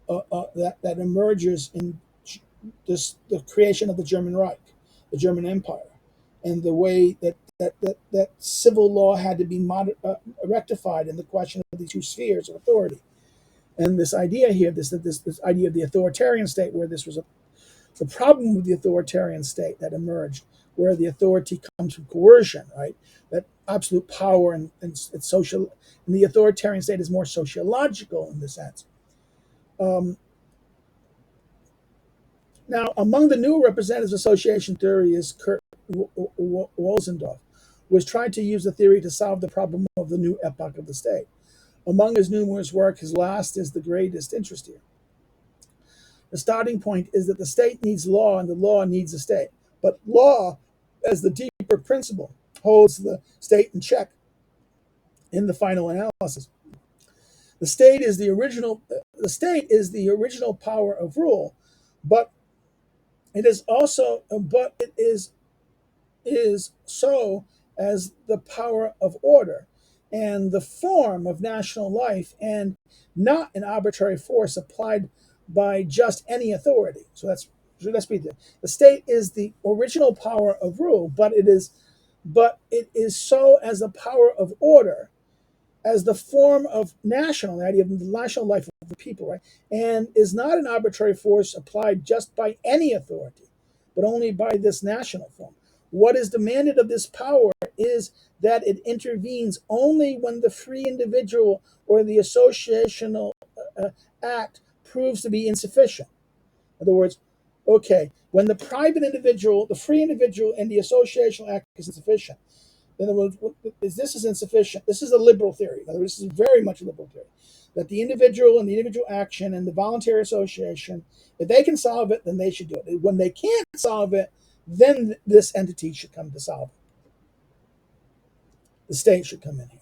that emerges in the creation of the German Reich, the German Empire, and the way that civil law had to be rectified in the question of these two spheres of authority. And this idea here, this idea of the authoritarian state, where this was the problem with the authoritarian state that emerged, where the authority comes from coercion, right? That absolute power and it's social, and the authoritarian state is more sociological in the sense. Um, Now, among the new representatives of association theory is Kurt Wolzendorf, was tried to use the theory to solve the problem of the new epoch of the state. Among his numerous work, his last is the greatest interest here. The starting point is that the state needs law and the law needs the state. But law, as the deeper principle, holds the state in check in the final analysis. The state is the original power of rule, but it is so as the power of order and the form of national life, and not an arbitrary force applied by just any authority. So let's read this. The state is the original power of rule, but it is so as the power of order, as the form of the idea of the national life of the people, right? And is not an arbitrary force applied just by any authority, but only by this national form. What is demanded of this power is that it intervenes only when the free individual or the associational act proves to be insufficient. In other words, okay, when the private individual, the free individual, and the associational act is insufficient, in other words, this is insufficient. This is a liberal theory. In other words, this is very much a liberal theory. That the individual and the individual action and the voluntary association, if they can solve it, then they should do it. When they can't solve it, then this entity should come to solve it. The state should come in here.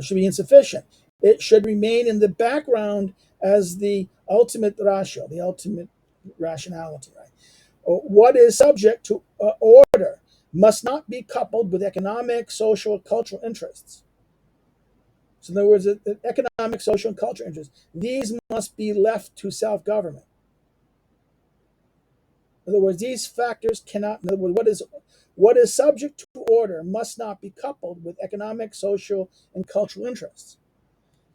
Should be insufficient. It should remain in the background as the ultimate ratio, the ultimate rationality, right? What is subject to order must not be coupled with economic, social, cultural interests. So, in other words, economic, social, and cultural interests, these must be left to self government. In other words, these factors cannot, in other words, what is subject to order must not be coupled with economic, social, and cultural interests.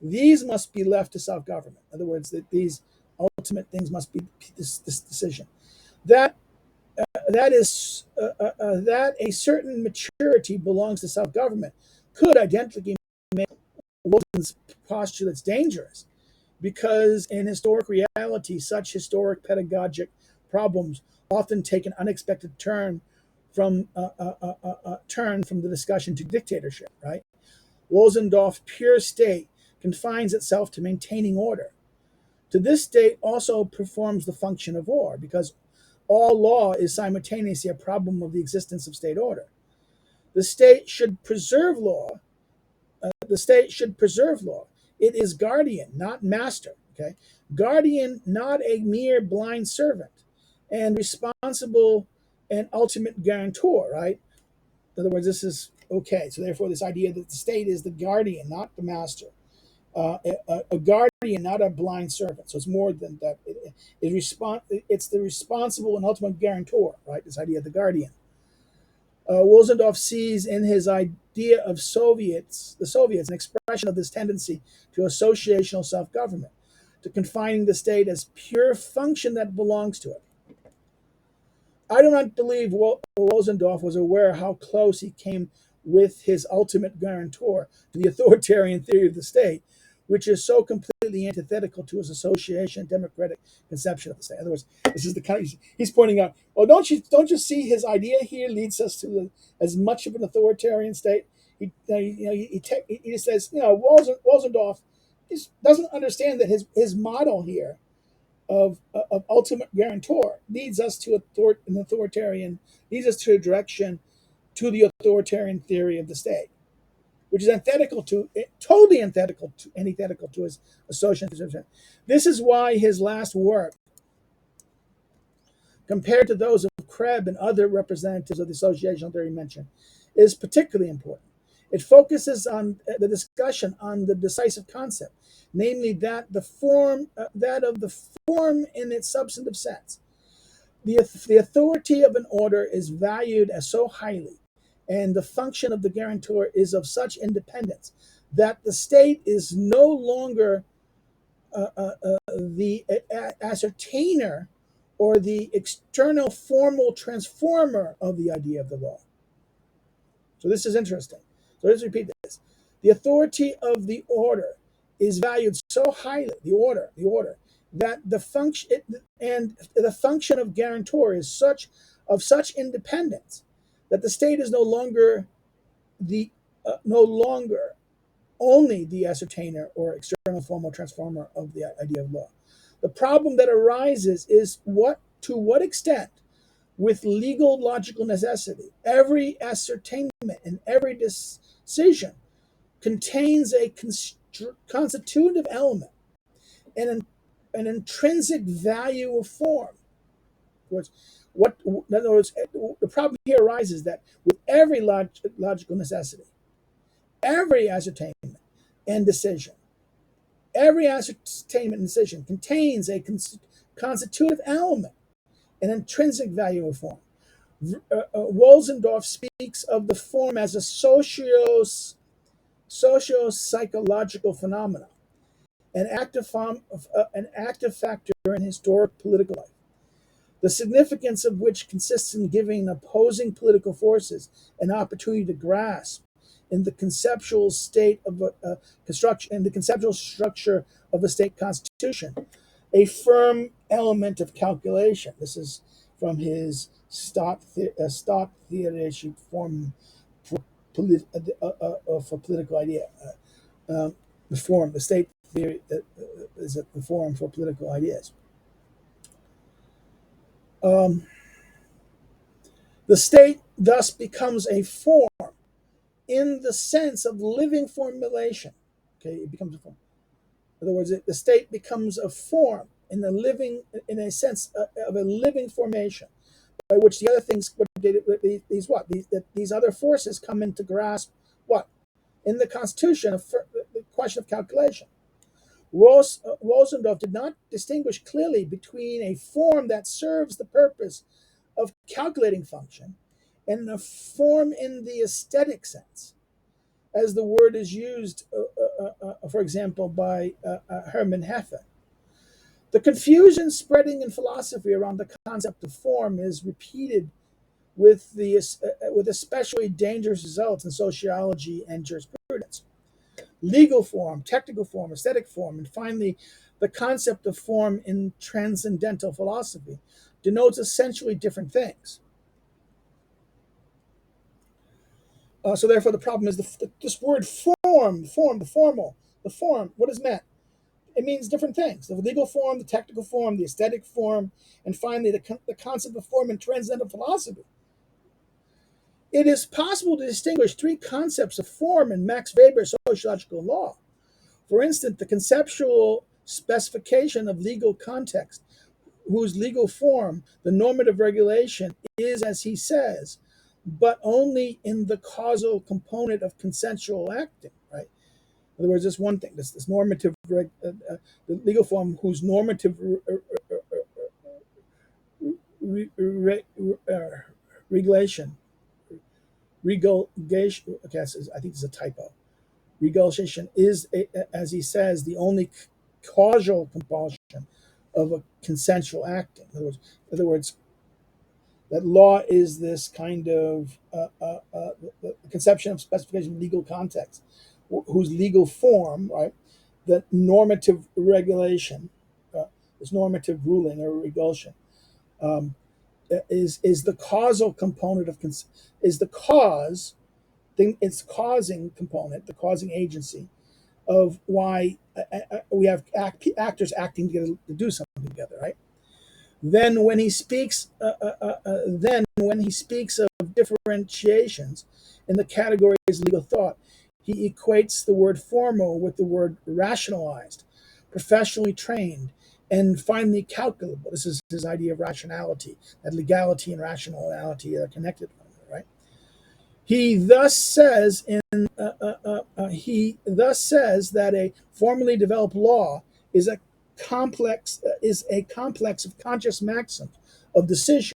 These must be left to self government. In other words, that these ultimate things must be this decision. That that a certain maturity belongs to self-government could identically make Wilson's postulates dangerous, because in historic reality, such historic pedagogic problems often take an unexpected turn from the discussion to dictatorship. Right? Wolzendorf's pure state confines itself to maintaining order. To this state also performs the function of war, because all law is simultaneously a problem of the existence of state order. The state should preserve law. The state should preserve law. It is guardian, not master. Okay, guardian, not a mere blind servant, and responsible and ultimate guarantor. Right. In other words, this is okay. So therefore, this idea that the state is the guardian, not the master. A guardian, not a blind servant. So it's more than that. It's the responsible and ultimate guarantor, right? This idea of the guardian. Wolzendorf sees in his idea of the Soviets, an expression of this tendency to associational self-government, to confining the state as pure function that belongs to it. I do not believe Wolzendorf was aware how close he came with his ultimate guarantor to the authoritarian theory of the state, which is so completely antithetical to his association democratic conception of the state. In other words, this is the kind of, he's pointing out, well, don't you see his idea here leads us to as much of an authoritarian state? He says, Wolzendorf doesn't understand that his model here of ultimate guarantor leads us to leads us to a direction to the authoritarian theory of the state, which is totally antithetical to his association. This is why his last work, compared to those of Krebs and other representatives of the associational theory mentioned, is particularly important. It focuses on the discussion on the decisive concept, namely that of the form in its substantive sense. The authority of an order is valued as so highly, and the function of the guarantor is of such independence, that the state is no longer the ascertainer or the external formal transformer of the idea of the law. So this is interesting. So let's repeat this. The authority of the order is valued so highly, the order that the function and the function of guarantor is such independence that the state is the no longer only the ascertainer or external formal transformer of the idea of law. The problem that arises is to what extent, with legal logical necessity, every ascertainment and every decision contains a constitutive element and an intrinsic value of form. In other words, the problem here arises that with every logical necessity, every ascertainment and decision, every ascertainment and decision contains a constitutive element, an intrinsic value of form. Wolzendorf speaks of the form as a socio-psychological phenomenon, an active factor in historic political life, the significance of which consists in giving opposing political forces an opportunity to grasp in the conceptual state of a construction, in the conceptual structure of a state constitution, a firm element of calculation. This is from his stock theoretic form for, for political idea. The state theory is the form for political ideas. The state thus becomes a form in the sense of living formulation. Okay, it becomes a form. In other words, the state becomes a form in a sense of a living formation, by which the other things, these other forces come into grasp. What in the Constitution, the question of calculation. Rosendorf did not distinguish clearly between a form that serves the purpose of calculating function and a form in the aesthetic sense, as the word is used, for example, by Hermann Hesse. The confusion spreading in philosophy around the concept of form is repeated with especially dangerous results in sociology and jurisprudence. Legal form, technical form, aesthetic form, and finally, the concept of form in transcendental philosophy denotes essentially different things. So therefore, the problem is this word form, the formal, the form. What is meant? It means different things: the legal form, the technical form, the aesthetic form, and finally, the concept of form in transcendental philosophy. It is possible to distinguish three concepts of form in Max Weber's sociological law. For instance, the conceptual specification of legal context, whose legal form, the normative regulation, is, as he says, but only in the causal component of consensual acting, right? In other words, this one thing, this normative, the legal form whose normative regulation, okay, I think it's a typo. Regulation is, as he says, the only causal compulsion of a consensual acting. In other words, that law is this kind of the conception of specification of legal context, whose legal form, right, the normative regulation, this normative ruling or regulation, is the causal component of is the cause thing. It's causing component, the causing agency of why we have actors acting together to do something together, right? Then when he speaks of differentiations in the categories of legal thought, he equates the word formal with the word rationalized, professionally trained, and finally calculable. This is his idea of rationality, that legality and rationality are connected, right? He thus says that a formally developed law is a complex of conscious maxims of decision,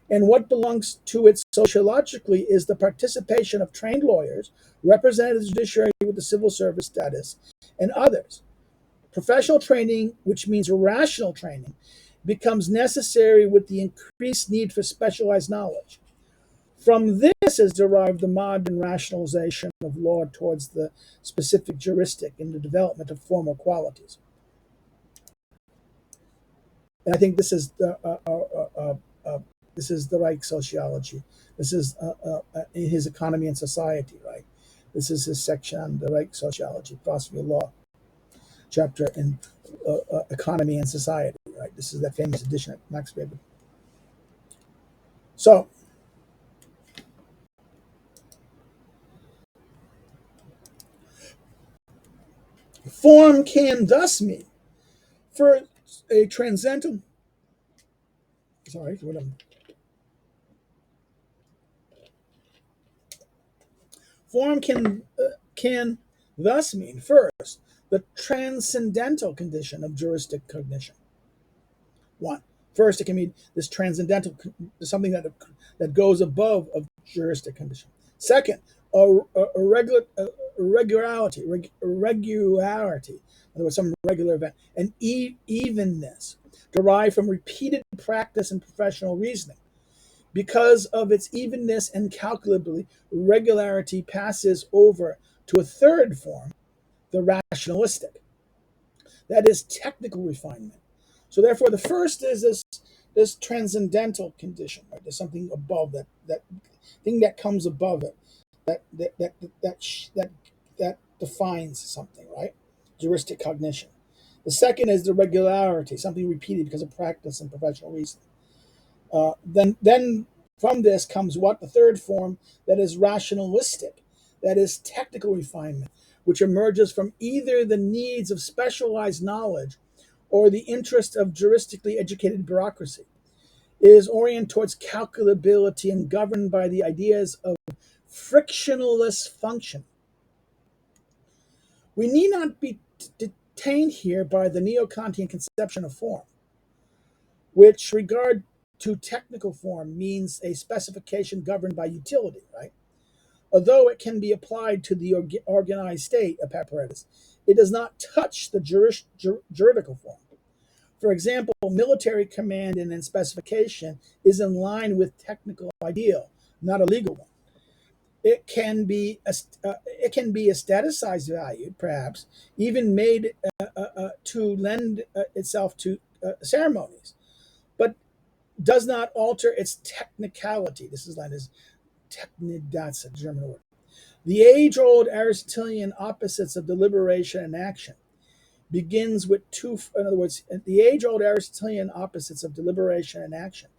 and what belongs to it sociologically is the participation of trained lawyers, representatives of the judiciary with the civil service status, and others. Professional training, which means rational training, becomes necessary with the increased need for specialized knowledge. From this is derived the modern rationalization of law towards the specific juristic and the development of formal qualities. And I think this is the right sociology. This is his economy and society, right? This is his section on the right sociology, philosophy of law chapter in economy and society, right? This is that famous edition of Max Weber. So, form can thus mean for a transcendental. Sorry, what am Form can thus mean first the transcendental condition of juristic cognition. One, first it can mean this transcendental, something that goes above of juristic condition. Second, a regularity, in other words, some regular event, and evenness derived from repeated practice and professional reasoning. Because of its evenness and calculability, regularity passes over to a third form, the rationalistic. That is technical refinement. So therefore, the first is this transcendental condition, right? There's something above that thing that comes above it, that that that that that defines something, right? Juristic cognition. The second is the regularity, something repeated because of practice and professional reason. Then from this comes what? The third form, that is rationalistic, that is technical refinement, which emerges from either the needs of specialized knowledge or the interest of juristically educated bureaucracy. It is oriented towards calculability and governed by the ideas of frictionless function. We need not be detained here by the neo-Kantian conception of form, which regard to technical form means a specification governed by utility, right? Although it can be applied to the organized state apparatus, it does not touch the juridical form. For example, military command and specification is in line with technical ideal, not a legal one. It can be a staticized value, perhaps even made to lend itself to ceremonies, but does not alter its technicality. This is like this technik, that's a German word. The age-old Aristotelian opposites of deliberation and action begins with two. In other words, the age-old Aristotelian opposites of deliberation and action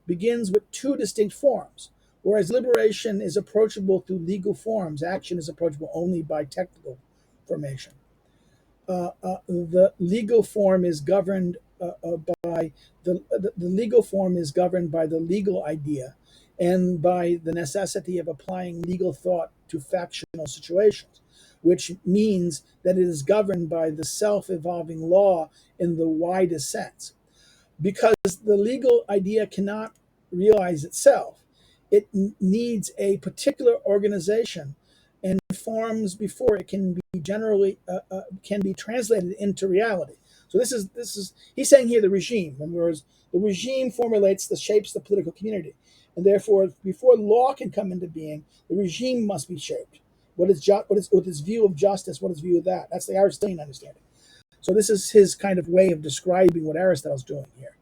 begins with two distinct forms. Whereas liberation is approachable through legal forms, action is approachable only by technical formation. The legal form is governed by the legal form is governed by the legal idea and by the necessity of applying legal thought to factional situations, which means that it is governed by the self-evolving law in the widest sense. Because the legal idea cannot realize itself, it needs a particular organization and forms before it can be can be translated into reality. So this is he's saying here the regime, whereas the regime formulates the shapes the political community, and therefore before law can come into being, the regime must be shaped. What is view of justice? What is view of that? That's the Aristotelian understanding. So this is his kind of way of describing what Aristotle's doing here.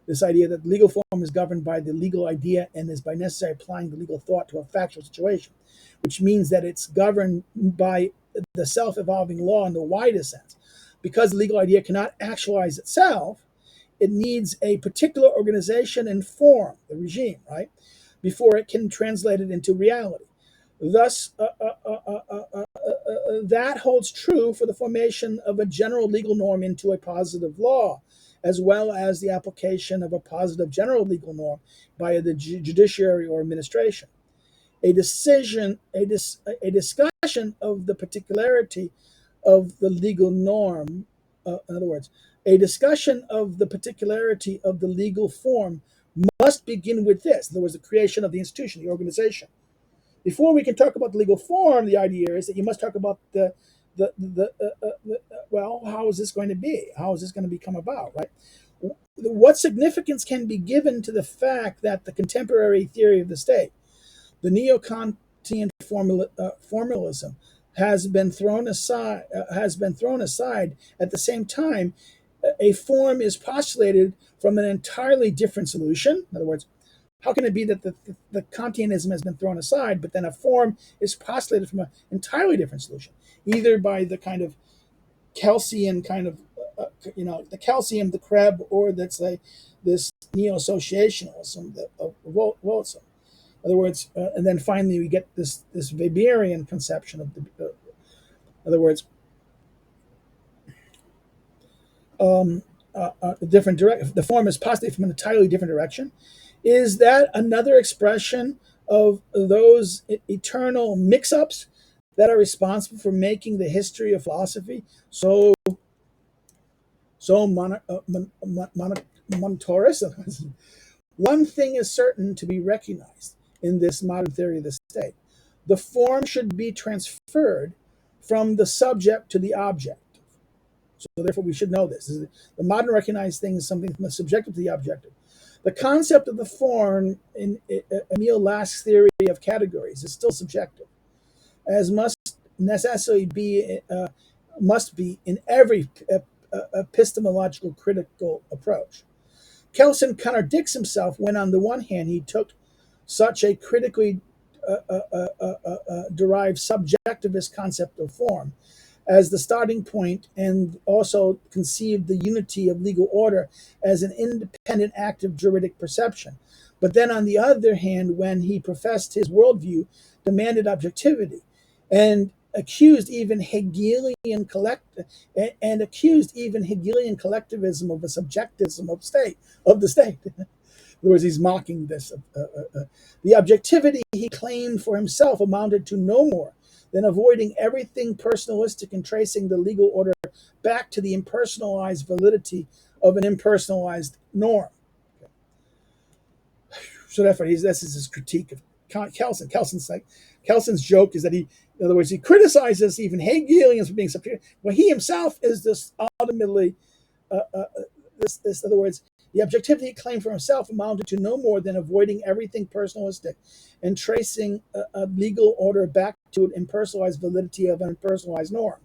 This idea that legal form is governed by the legal idea and is by necessary applying the legal thought to a factual situation, which means that it's governed by the self-evolving law in the widest sense. Because the legal idea cannot actualize itself, it needs a particular organization and form, the regime, right, before it can translate it into reality. Thus, that holds true for the formation of a general legal norm into a positive law, as well as the application of a positive general legal norm by the judiciary or administration. A discussion of the particularity of the legal norm, in other words, a discussion of the particularity of the legal form must begin with this. In other words, the creation of the institution, the organization. Before we can talk about the legal form, the idea is that you must talk about well, how is this going to be? How is this going to become about, right? What significance can be given to the fact that the contemporary theory of the state, the neo-Kantian formalism, has been thrown aside at the same time a form is postulated from an entirely different solution. In other words, how can it be that the Kantianism has been thrown aside, but then a form is postulated from an entirely different solution, either by the kind of Kelsian kind of, the Kelsium, the Krebs, or let's say this neo-associationalism of Wollaston. In other words, and then finally we get this Weberian conception of in other words, different direct. The form is postulated from an entirely different direction. Is that another expression of those eternal mix-ups that are responsible for making the history of philosophy so monotonous? One thing is certain to be recognized in this modern theory of the state: the form should be transferred from the subject to the object. So therefore, we should know this. The modern recognized thing is something from the subjective to the objective. The concept of the form in Emile Lask's theory of categories is still subjective, as necessarily must be in every epistemological critical approach. Kelsen contradicts himself when, on the one hand, he took such a critically derived subjectivist concept of form as the starting point, and also conceived the unity of legal order as an independent act of juridic perception. But then, on the other hand, when he professed his worldview, demanded objectivity, and accused even Hegelian collectivism of a subjectivism of the state. In other words, he's mocking this. The objectivity he claimed for himself amounted to no more than avoiding everything personalistic and tracing the legal order back to the impersonalized validity of an impersonalized norm. So therefore, this is his critique of Kelsen. Kelsen's joke is that in other words, he criticizes even Hegelians for being superior. Well, he himself is this ultimately, in other words, the objectivity claimed for himself amounted to no more than avoiding everything personalistic and tracing a legal order back to an impersonalized validity of an impersonalized norm.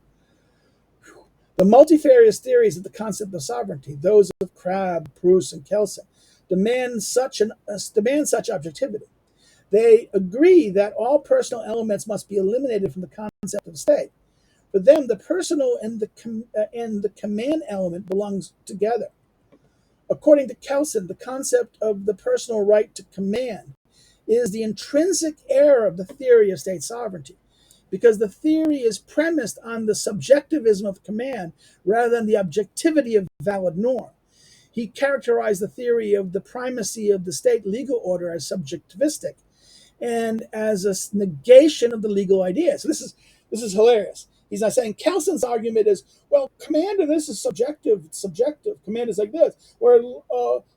The multifarious theories of the concept of sovereignty, those of Krebs, Proust, and Kelsen, demand such objectivity. They agree that all personal elements must be eliminated from the concept of state. For them, the personal and the command element belongs together. According to Kelsen, the concept of the personal right to command is the intrinsic error of the theory of state sovereignty, because the theory is premised on the subjectivism of command rather than the objectivity of valid norm. He characterized the theory of the primacy of the state legal order as subjectivistic and as a negation of the legal idea. So this is hilarious. He's not saying Kelsen's argument is, well, command in this is subjective. It's subjective. Command is like this. Where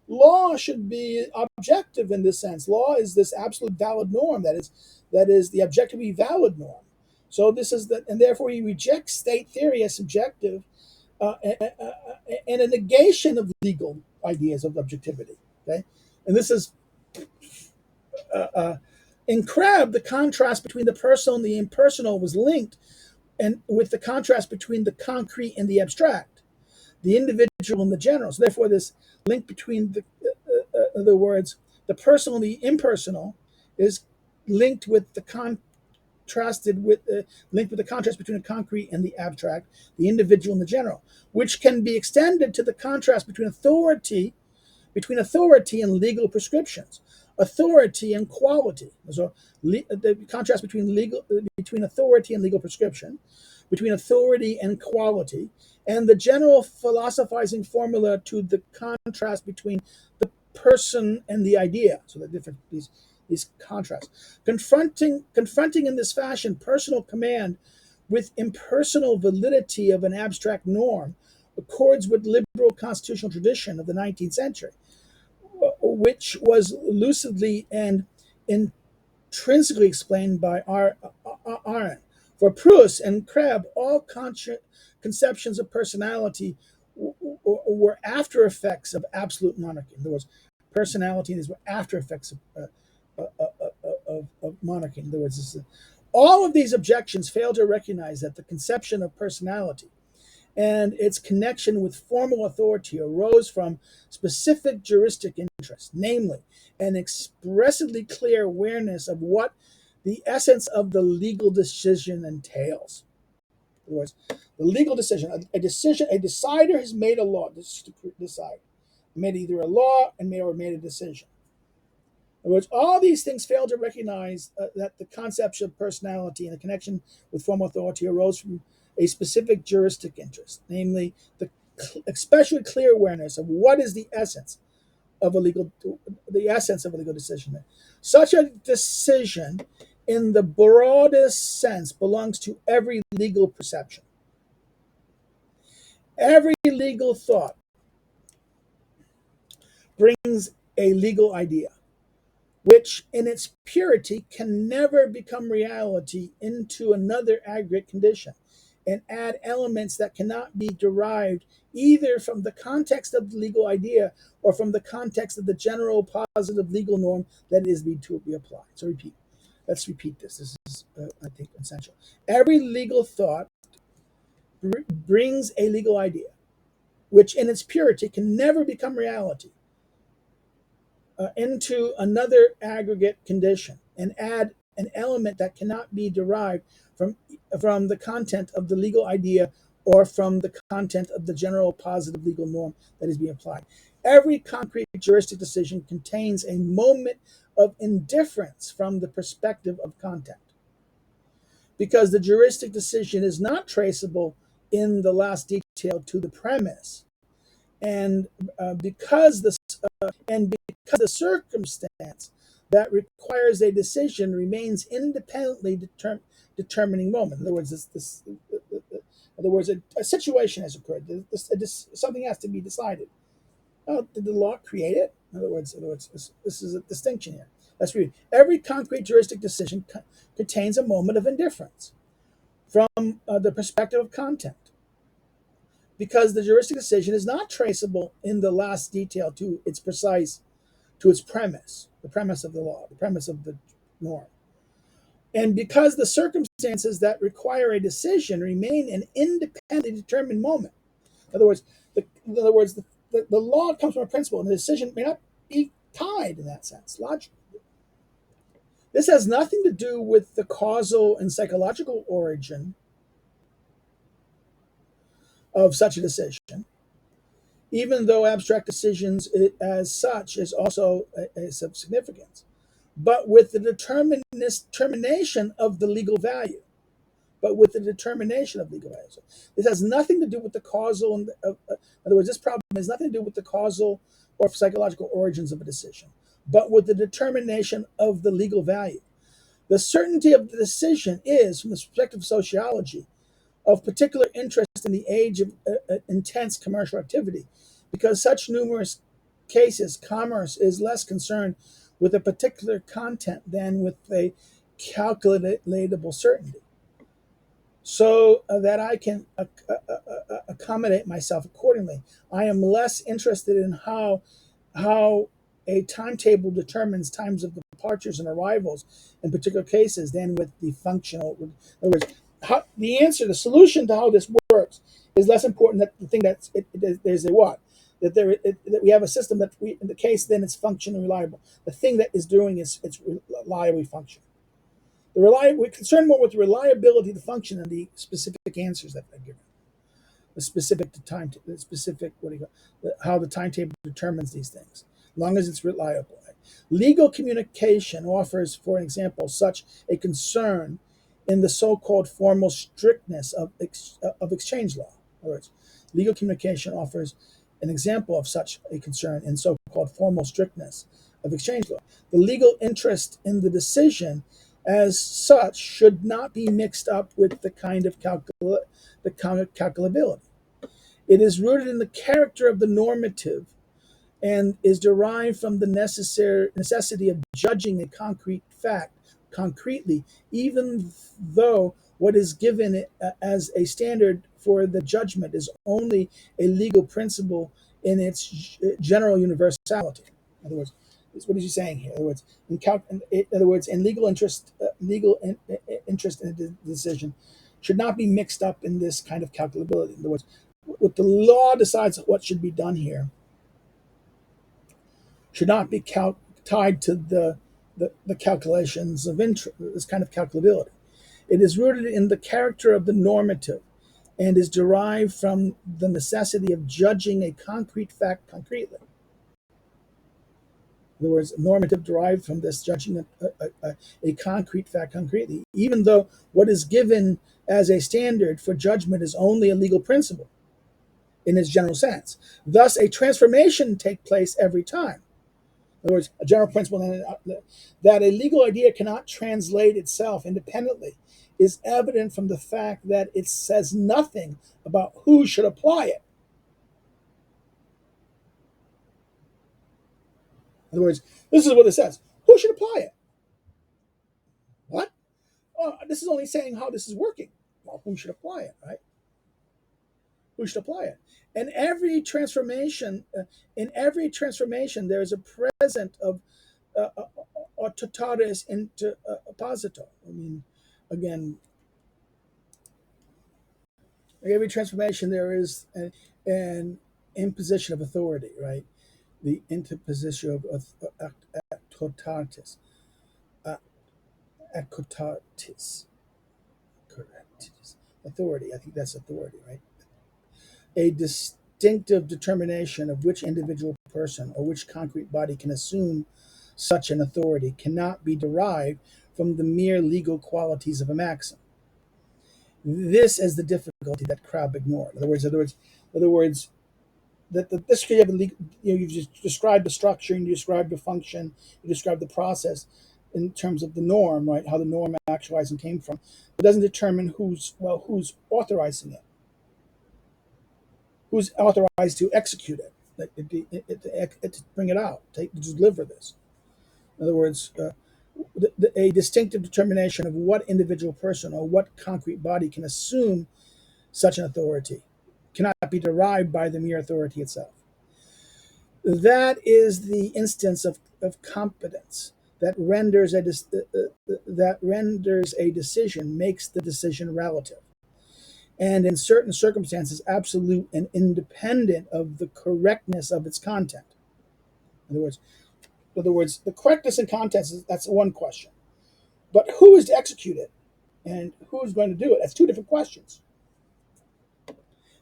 law should be objective in this sense. Law is this absolute valid norm that is the objectively valid norm. So this is and therefore he rejects state theory as subjective and a negation of legal ideas of objectivity. Okay, and this is. In Krebs, the contrast between the personal and the impersonal was linked, and with the contrast between the concrete and the abstract, the individual and the general. So therefore, this link between the words, the personal and the impersonal, is linked with the linked with the contrast between the concrete and the abstract, the individual and the general, which can be extended to the contrast between authority and legal prescriptions, authority and quality. So the contrast between authority and legal prescription, between authority and quality, and the general philosophizing formula to the contrast between the person and the idea. So the different these contrasts. Confronting in this fashion personal command with impersonal validity of an abstract norm accords with liberal constitutional tradition of the 19th century, which was lucidly and intrinsically explained by Arendt. For Proust and Krebs, all conceptions of personality were after effects of absolute monarchy. In other words, personality, these were after effects of monarchy. In other words, all of these objections fail to recognize that the conception of personality and its connection with formal authority arose from specific juristic interest, namely, an expressly clear awareness of what the essence of the legal decision entails. In other words, the legal decision, a decider has made a law, to decide, made either a law or made a decision. In other words, all these things fail to recognize that the concept of personality and the connection with formal authority arose from a specific juristic interest, namely the especially clear awareness of what is the essence of a legal decision. Such a decision, in the broadest sense, belongs to every legal perception. Every legal thought brings a legal idea, which in its purity can never become reality, into another aggregate condition and add elements that cannot be derived either from the context of the legal idea or from the context of the general positive legal norm that is to be applied. So let's repeat this. This is, I think, essential. Every legal thought brings a legal idea, which in its purity can never become reality, into another aggregate condition and add an element that cannot be derived from the content of the legal idea or from the content of the general positive legal norm that is being applied. Every concrete juristic decision contains a moment of indifference from the perspective of content, because the juristic decision is not traceable in the last detail to the premise, and because the circumstance that requires a decision remains independently determining moment. In other words, a situation has occurred. Something has to be decided. Oh, did the law create it? In other words, this is a distinction here. Let's read. Every concrete juristic decision contains a moment of indifference from the perspective of content, because the juristic decision is not traceable in the last detail to its premise, the premise of the law, the premise of the norm. And because the circumstances that require a decision remain an independently determined moment. In other words, the law comes from a principle, and the decision may not be tied in that sense, logically. This has nothing to do with the causal and psychological origin of such a decision, even though abstract decisions as such is also of significance, but with the determination of the legal value. So this has nothing to do with the causal. In other words, this problem has nothing to do with the causal or psychological origins of a decision, but with the determination of the legal value. The certainty of the decision is, from the perspective of sociology, of particular interest in the age of intense commercial activity, because such numerous cases, commerce is less concerned with a particular content than with a calculatable certainty, so that I can accommodate myself accordingly. I am less interested in how a timetable determines times of departures and arrivals in particular cases than with the functional. In other words, the solution to how this works is less important than the thing there's a what. That we have a system that in the case, then it's functional and reliable. The thing that is doing is it's reliably functional. We're concerned more with the reliability of the function and the specific answers that they're given. How the timetable determines these things, as long as it's reliable. Right? Legal communication offers, for example, such a concern in the so-called formal strictness of exchange law. In other words, legal communication offers an example of such a concern in so-called formal strictness of exchange law. The legal interest in the decision as such should not be mixed up with the kind of calculability. It is rooted in the character of the normative and is derived from the necessity of judging a concrete fact concretely, even though what is given as a standard for the judgment is only a legal principle in its general universality. In other words, what is he saying here? In other words, in legal interest in a decision should not be mixed up in this kind of calculability. In other words, what the law decides what should be done here should not be tied to the calculations of this kind of calculability. It is rooted in the character of the normative and is derived from the necessity of judging a concrete fact concretely. In other words, normative derived from this judging a concrete fact concretely, even though what is given as a standard for judgment is only a legal principle in its general sense. Thus, a transformation takes place every time. In other words, a general principle that a legal idea cannot translate itself independently is evident from the fact that it says nothing about who should apply it. In other words, this is what it says. Who should apply it? What? This is only saying how this is working. Well, who should apply it, right? Who should apply it? And in every transformation, there is a present of totalis inter opposito. I mean, again, in every transformation, there is an imposition of authority, right? The interposition of totatis, acotatis, authority. I think that's authority, right? A distinctive determination of which individual person or which concrete body can assume such an authority cannot be derived from the mere legal qualities of a maxim. This is the difficulty that Crabbe ignored. In other words, that this you have you've just described the structure and you described the function, you described the process in terms of the norm, right? How the norm actualized and came from. It doesn't determine who's authorizing it, who's authorized to execute it, to bring it out, to deliver this. In other words, a distinctive determination of what individual person or what concrete body can assume such an authority cannot be derived by the mere authority itself. That is the instance of competence that renders a decision, makes the decision relative, and in certain circumstances absolute and independent of the correctness of its content. In other words, the correctness and content that's one question, but who is to execute it and who is going to do it? That's two different questions.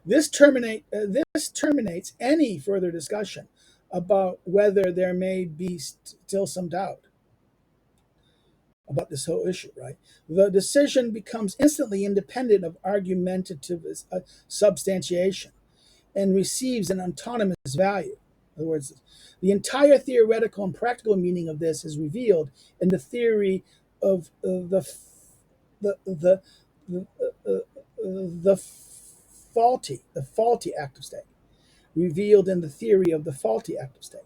This terminates any further discussion about whether there may be still some doubt about this whole issue, right? The decision becomes instantly independent of argumentative substantiation and receives an autonomous value. In other words, the entire theoretical and practical meaning of this is revealed in the theory of the faulty active state, revealed in the theory of the faulty active state.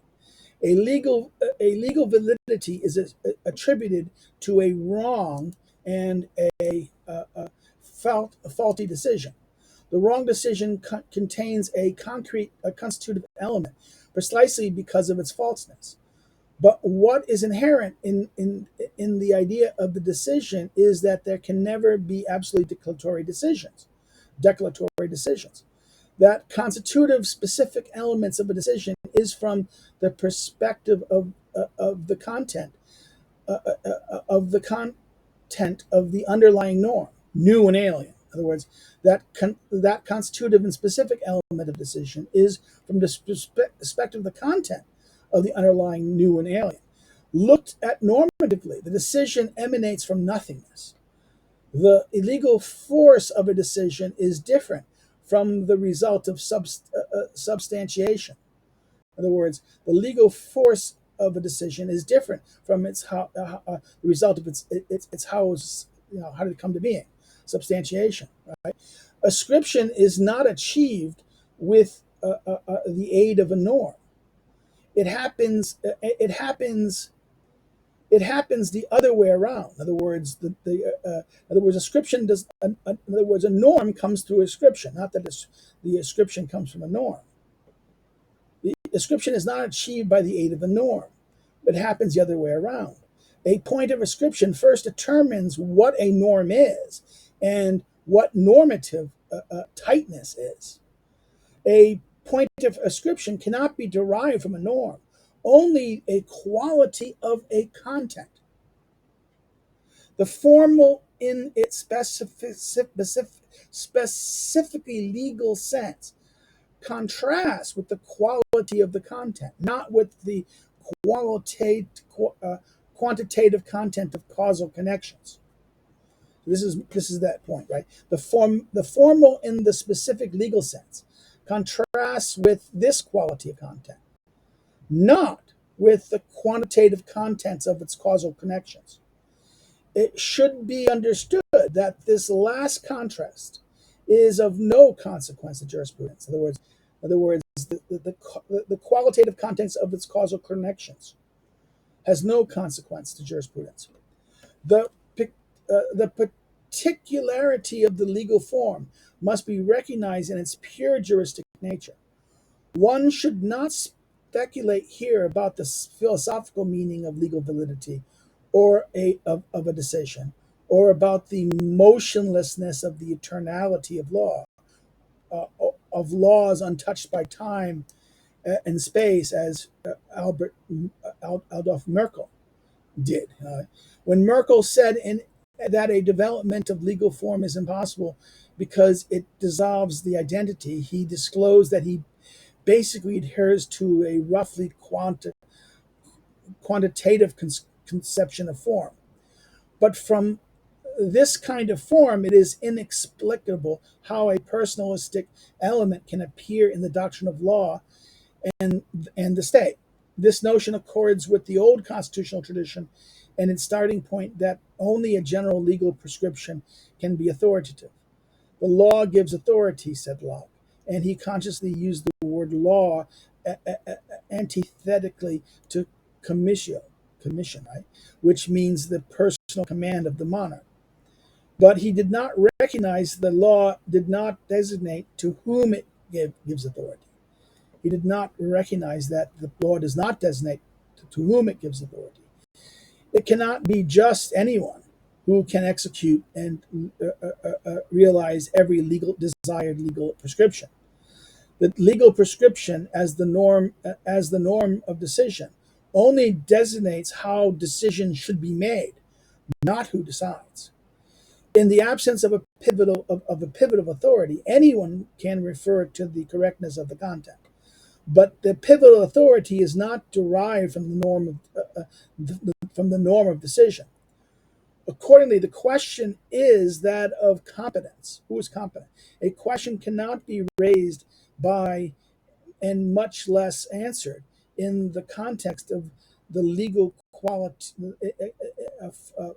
A legal validity is attributed to a wrong and a faulty decision. The wrong decision contains a constitutive element precisely because of its falseness. But what is inherent in the idea of the decision is that there can never be absolutely declaratory decisions. That constitutive specific elements of a decision is from the perspective of the content of the content of the underlying norm, new and alien. In other words, that constitutive and specific element of decision is from the perspective of the content of the underlying new and alien. Looked at normatively, the decision emanates from nothingness. The illegal force of a decision is different from the result of substantiation. In other words, the legal force of a decision is different from the result of its how did it come to being, substantiation. Right? Ascription is not achieved with the aid of a norm. It happens. It happens the other way around. In other words, ascription does. In other words, a norm comes through ascription, not that the ascription comes from a norm. The ascription is not achieved by the aid of a norm, but it happens the other way around. A point of ascription first determines what a norm is and what normative tightness is. A point of ascription cannot be derived from a norm, only a quality of a content. The formal in its specifically legal sense contrasts with the quality of the content, not with the qualitative, quantitative content of causal connections. This is that point, right? The formal in the specific legal sense contrasts with this quality of content, not with the quantitative contents of its causal connections. It should be understood that this last contrast is of no consequence to jurisprudence. In other words, the qualitative contents of its causal connections has no consequence to jurisprudence. The, the particularity of the legal form must be recognized in its pure juristic nature. One should not speculate here about the philosophical meaning of legal validity of a decision, or about the motionlessness of the eternality of law, uh, of laws untouched by time and space, as Adolf Merkel did. When Merkel said that a development of legal form is impossible because it dissolves the identity, he disclosed that he basically adheres to a roughly quantitative conception of form. But from this kind of form, it is inexplicable how a personalistic element can appear in the doctrine of law and, and the state. This notion accords with the old constitutional tradition and its starting point that only a general legal prescription can be authoritative. The law gives authority, said Locke, and he consciously used the word law antithetically to commission, right, which means the personal command of the monarch. But he did not recognize the law did not designate to whom it gives authority. He did not recognize that the law does not designate to whom it gives authority. It cannot be just anyone who can execute and realize every desired legal prescription. The legal prescription as the norm of decision only designates how decisions should be made, not who decides. In the absence of a pivot of authority, anyone can refer to the correctness of the content. But the pivotal authority is not derived from the norm of decision. Accordingly, the question is that of competence. Who is competent? A question cannot be raised by and much less answered in the context of the legal quality,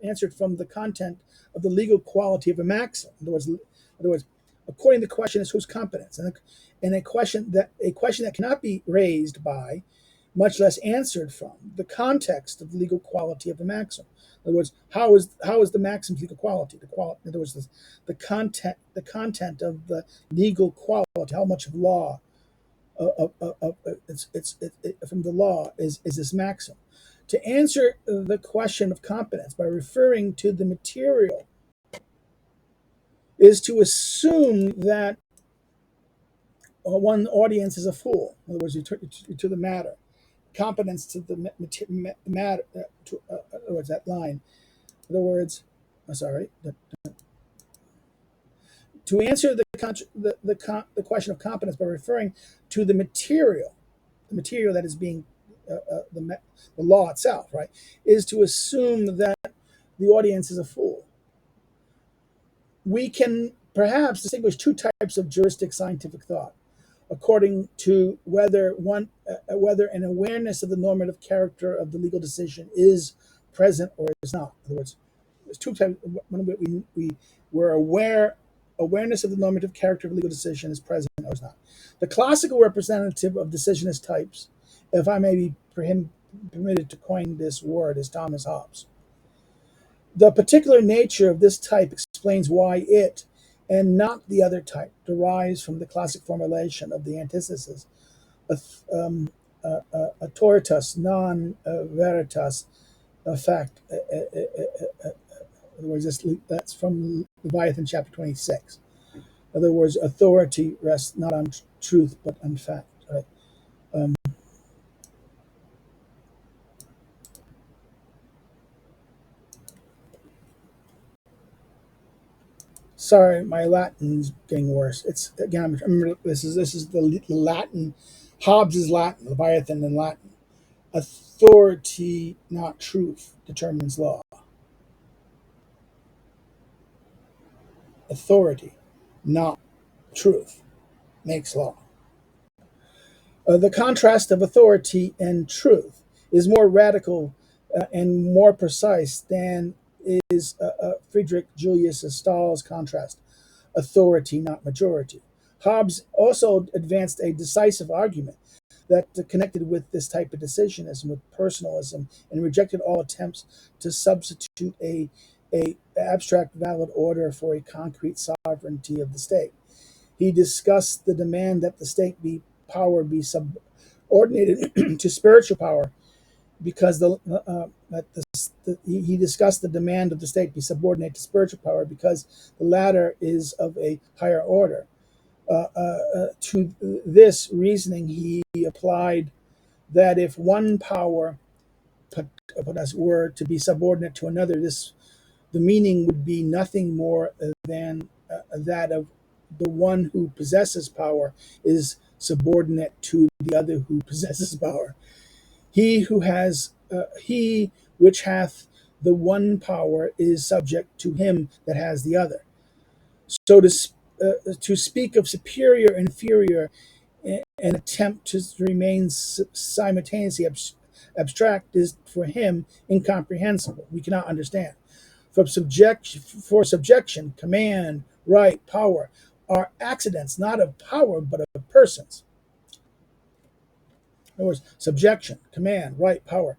answered from the content of the legal quality of a maxim. In other words, according to the question is whose competence, and a question that cannot be raised by, much less answered from, the context of the legal quality of the maxim. In other words, how is the maxim's legal quality? In other words, the content of the legal quality, how much of law from the law is this maxim. To answer the question of competence by referring to the material is to assume that one audience is a fool. In other words, to the matter. Competence to the matter. In other words, that line. In other words, sorry. To answer the question of competence by referring to the material that is being the law itself, right, is to assume that the audience is a fool. We can perhaps distinguish two types of juristic scientific thought, according to whether an awareness of the normative character of the legal decision is present or is not. In other words, there's two types. We're awareness of the normative character of legal decision is present or is not. The classical representative of decisionist types, if I may be permitted to coin this word, is Thomas Hobbes. The particular nature of this type explains why it, and not the other type, derives from the classic formulation of the antithesis, autoritas non veritas fact. In other words, that's from Leviathan chapter 26. In other words, authority rests not on truth but on fact. Right? Um, Sorry, my Latin's getting worse. It's again. Remember, this is the Latin. Hobbes is Latin. Leviathan in Latin. Authority, not truth, determines law. Authority, not truth, makes law. The contrast of authority and truth is more radical and more precise than is Friedrich Julius Stahl's contrast, authority, not majority. Hobbes also advanced a decisive argument that connected with this type of decisionism, with personalism, and rejected all attempts to substitute a abstract valid order for a concrete sovereignty of the state. He discussed the demand that the state be power be subordinated to spiritual power because he discussed the demand of the state be subordinated to spiritual power because the latter is of a higher order. To this reasoning, he applied that if one power were to be subordinate to another, this the meaning would be nothing more than that of the one who possesses power is subordinate to the other who possesses power. He which hath the one power is subject to him that has the other. So to speak of superior inferior and attempt to remain simultaneously abstract is for him incomprehensible. We cannot understand. For subjection, command, right, power are accidents not of power but of persons. In other words, subjection, command, right, power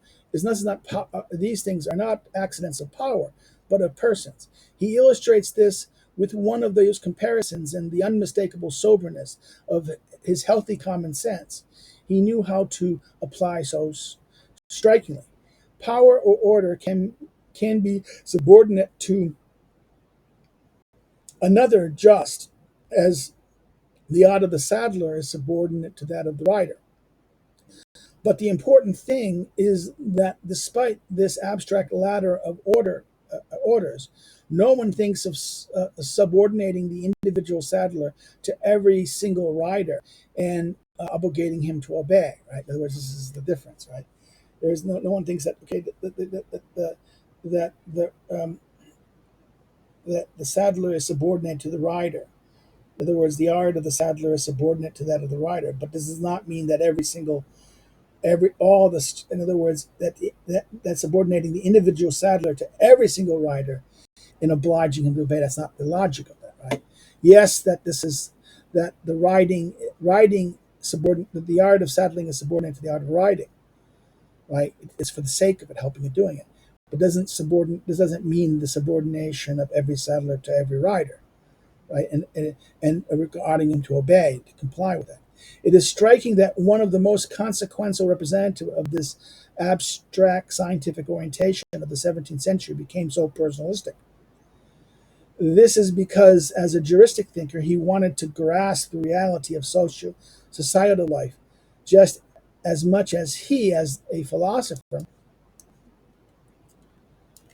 these things are not accidents of power but of persons. He illustrates this with one of those comparisons and the unmistakable soberness of his healthy common sense. He knew how to apply so strikingly. Power or order can be subordinate to another just as the art of the saddler is subordinate to that of the rider. But the important thing is that despite this abstract ladder of orders, no one thinks of subordinating the individual saddler to every single rider and obligating him to obey. Right. In other words, this is the difference. Right. There's no one thinks that that the that the saddler is subordinate to the rider. In other words, the art of the saddler is subordinate to that of the rider. But this does not mean that every all the in other words that subordinating the individual saddler to every single rider and obliging him to obey. That's not the logic of that, right? Yes, that the riding subordinate the art of saddling is subordinate to the art of riding, right? It's for the sake of it, helping it, doing it. But this doesn't mean the subordination of every saddler to every rider, right? And regarding him to obey, to comply with that. It is striking that one of the most consequential representative of this abstract scientific orientation of the 17th century became so personalistic. This is because, as a juristic thinker, he wanted to grasp the reality of societal life just as much as as a philosopher,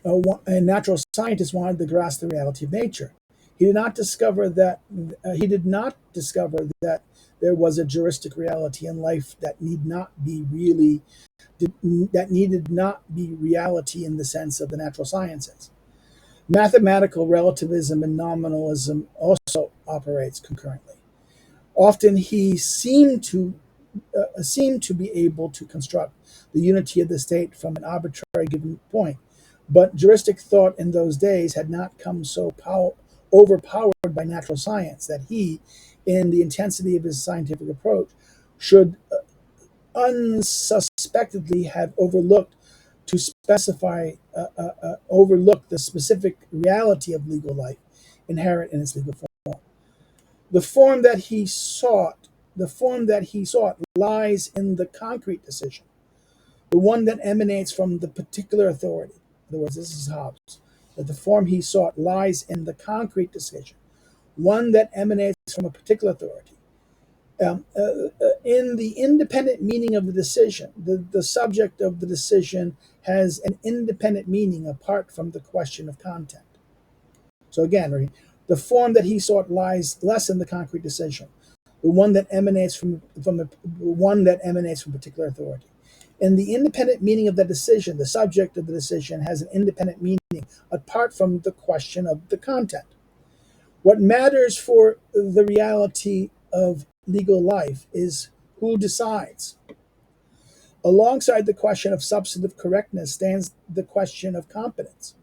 a natural scientist wanted to grasp the reality of nature. He did not discover that there was a juristic reality in life that needed not be reality in the sense of the natural sciences. Mathematical relativism and nominalism also operates concurrently. Often he seemed to be able to construct the unity of the state from an arbitrary given point. But juristic thought in those days had not come so overpowered by natural science that he, in the intensity of his scientific approach, should unsuspectedly have overlooked the specific reality of legal life inherent in its legal form. The form that he sought, the form that he sought lies in the concrete decision, the one that emanates from the particular authority. In other words, this is Hobbes. That the form he sought lies in the concrete decision, one that emanates from a particular authority. In the independent meaning of the decision, the subject of the decision has an independent meaning apart from the question of content. So again, the form that he sought lies less in the concrete decision, the one that emanates from particular authority. In the independent meaning of the decision, the subject of the decision has an independent meaning apart from the question of the content. What matters for the reality of legal life is who decides. Alongside the question of substantive correctness stands the question of competence.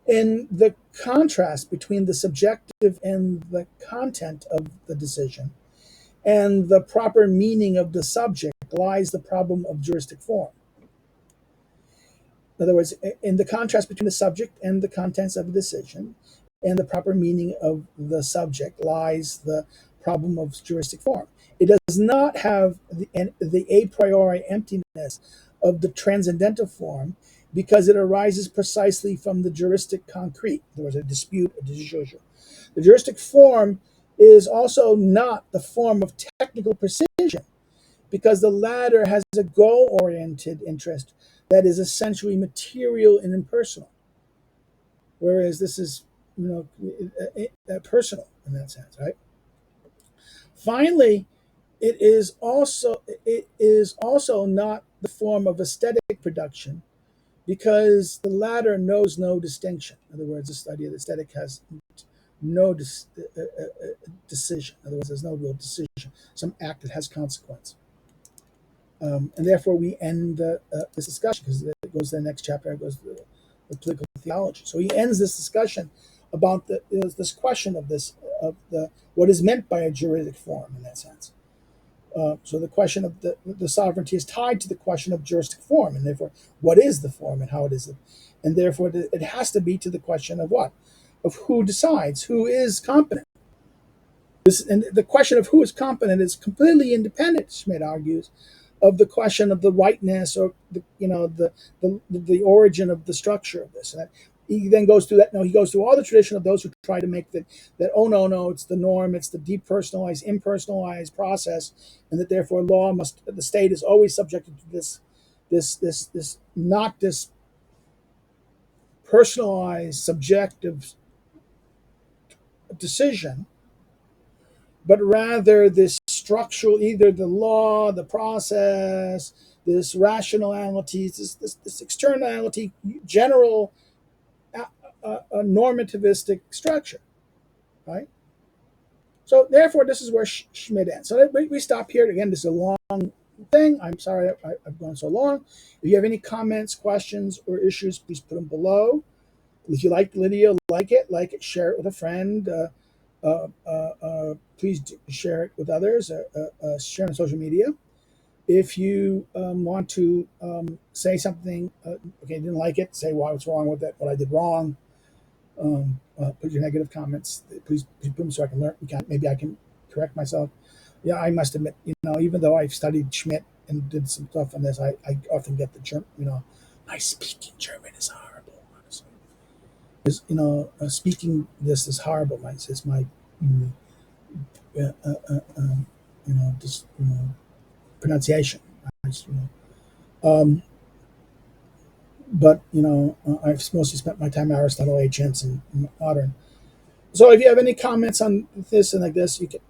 In the contrast between the subjective and the content of the decision and the proper meaning of the subject lies the problem of juristic form. In other words, in the contrast between the subject and the contents of a decision and the proper meaning of the subject lies the problem of juristic form. It does not have the a priori emptiness of the transcendental form because it arises precisely from the juristic concrete. There was a dispute, a decision. The juristic form is also not the form of technical precision because the latter has a goal-oriented interest that is essentially material and impersonal, whereas this is, personal in that sense, right? Finally, it is also not the form of aesthetic production because the latter knows no distinction. In other words, this idea that aesthetic has no decision. In other words, there's no real decision, some act that has consequence. And therefore, we end this discussion because it goes to the next chapter. It goes to the political theology. So he ends this discussion about this question of what is meant by a juridic form in that sense. So the question of the sovereignty is tied to the question of juristic form, and therefore, what is the form and how it is, and therefore it has to be to the question of what, of who decides, who is competent. And the question of who is competent is completely independent, Schmitt argues, of the question of the rightness or the origin of the structure of this. And he then goes through that. No, he goes through all the tradition of those who try to make that oh no, it's the norm, it's the depersonalized, impersonalized process, and that therefore the state is always subjected to this not this personalized subjective decision, but rather this structural, either the law, the process, this rationality, this externality, general a normativistic structure, right? So therefore, this is where Schmitt ends. So we stop here. Again, this is a long thing. I'm sorry I've gone so long. If you have any comments, questions, or issues, please put them below. If you like the video, like it, share it with a friend. Please share it with others. Share on social media. If you want to say something, okay, didn't like it, say what's wrong with it, what I did wrong. Put your negative comments. Please put them so I can learn. Maybe I can correct myself. Yeah, I must admit, even though I've studied Schmitt and did some stuff on this, I often get the German. My speaking German is horrible. Honestly, speaking this is horrible. It's my just pronunciation. Um, but I've mostly spent my time Aristotle, ancients, and modern. So if you have any comments on this and like this, you can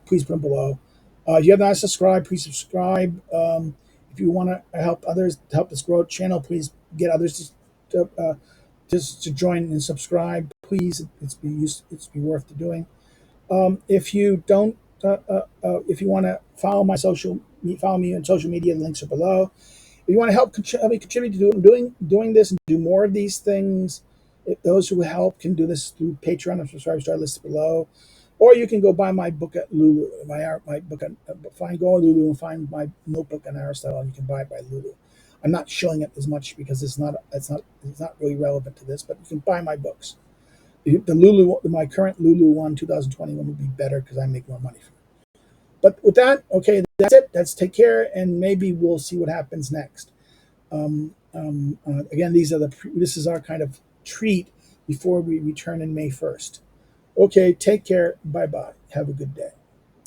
please put them below. If you have not subscribed, please subscribe. If you want to help others, to help this grow channel, please get others to join and subscribe. Please, it's be worth the doing. If you don't, if you want to follow me on social media, the links are below. If you want to help me contribute to doing this and do more of these things, those who help can do this through Patreon and subscribe star listed below, or you can go buy my book at Lulu. My book go on Lulu and find my notebook on Aristotle, and you can buy it by Lulu. I'm not showing it as much because it's not really relevant to this, but you can buy my books. My current Lulu 2021 would be better because I make more money from it. But with that, okay, that's it. Let's take care, and maybe we'll see what happens next. Again, this is our kind of treat before we return in May 1st. Okay, take care. Bye bye. Have a good day.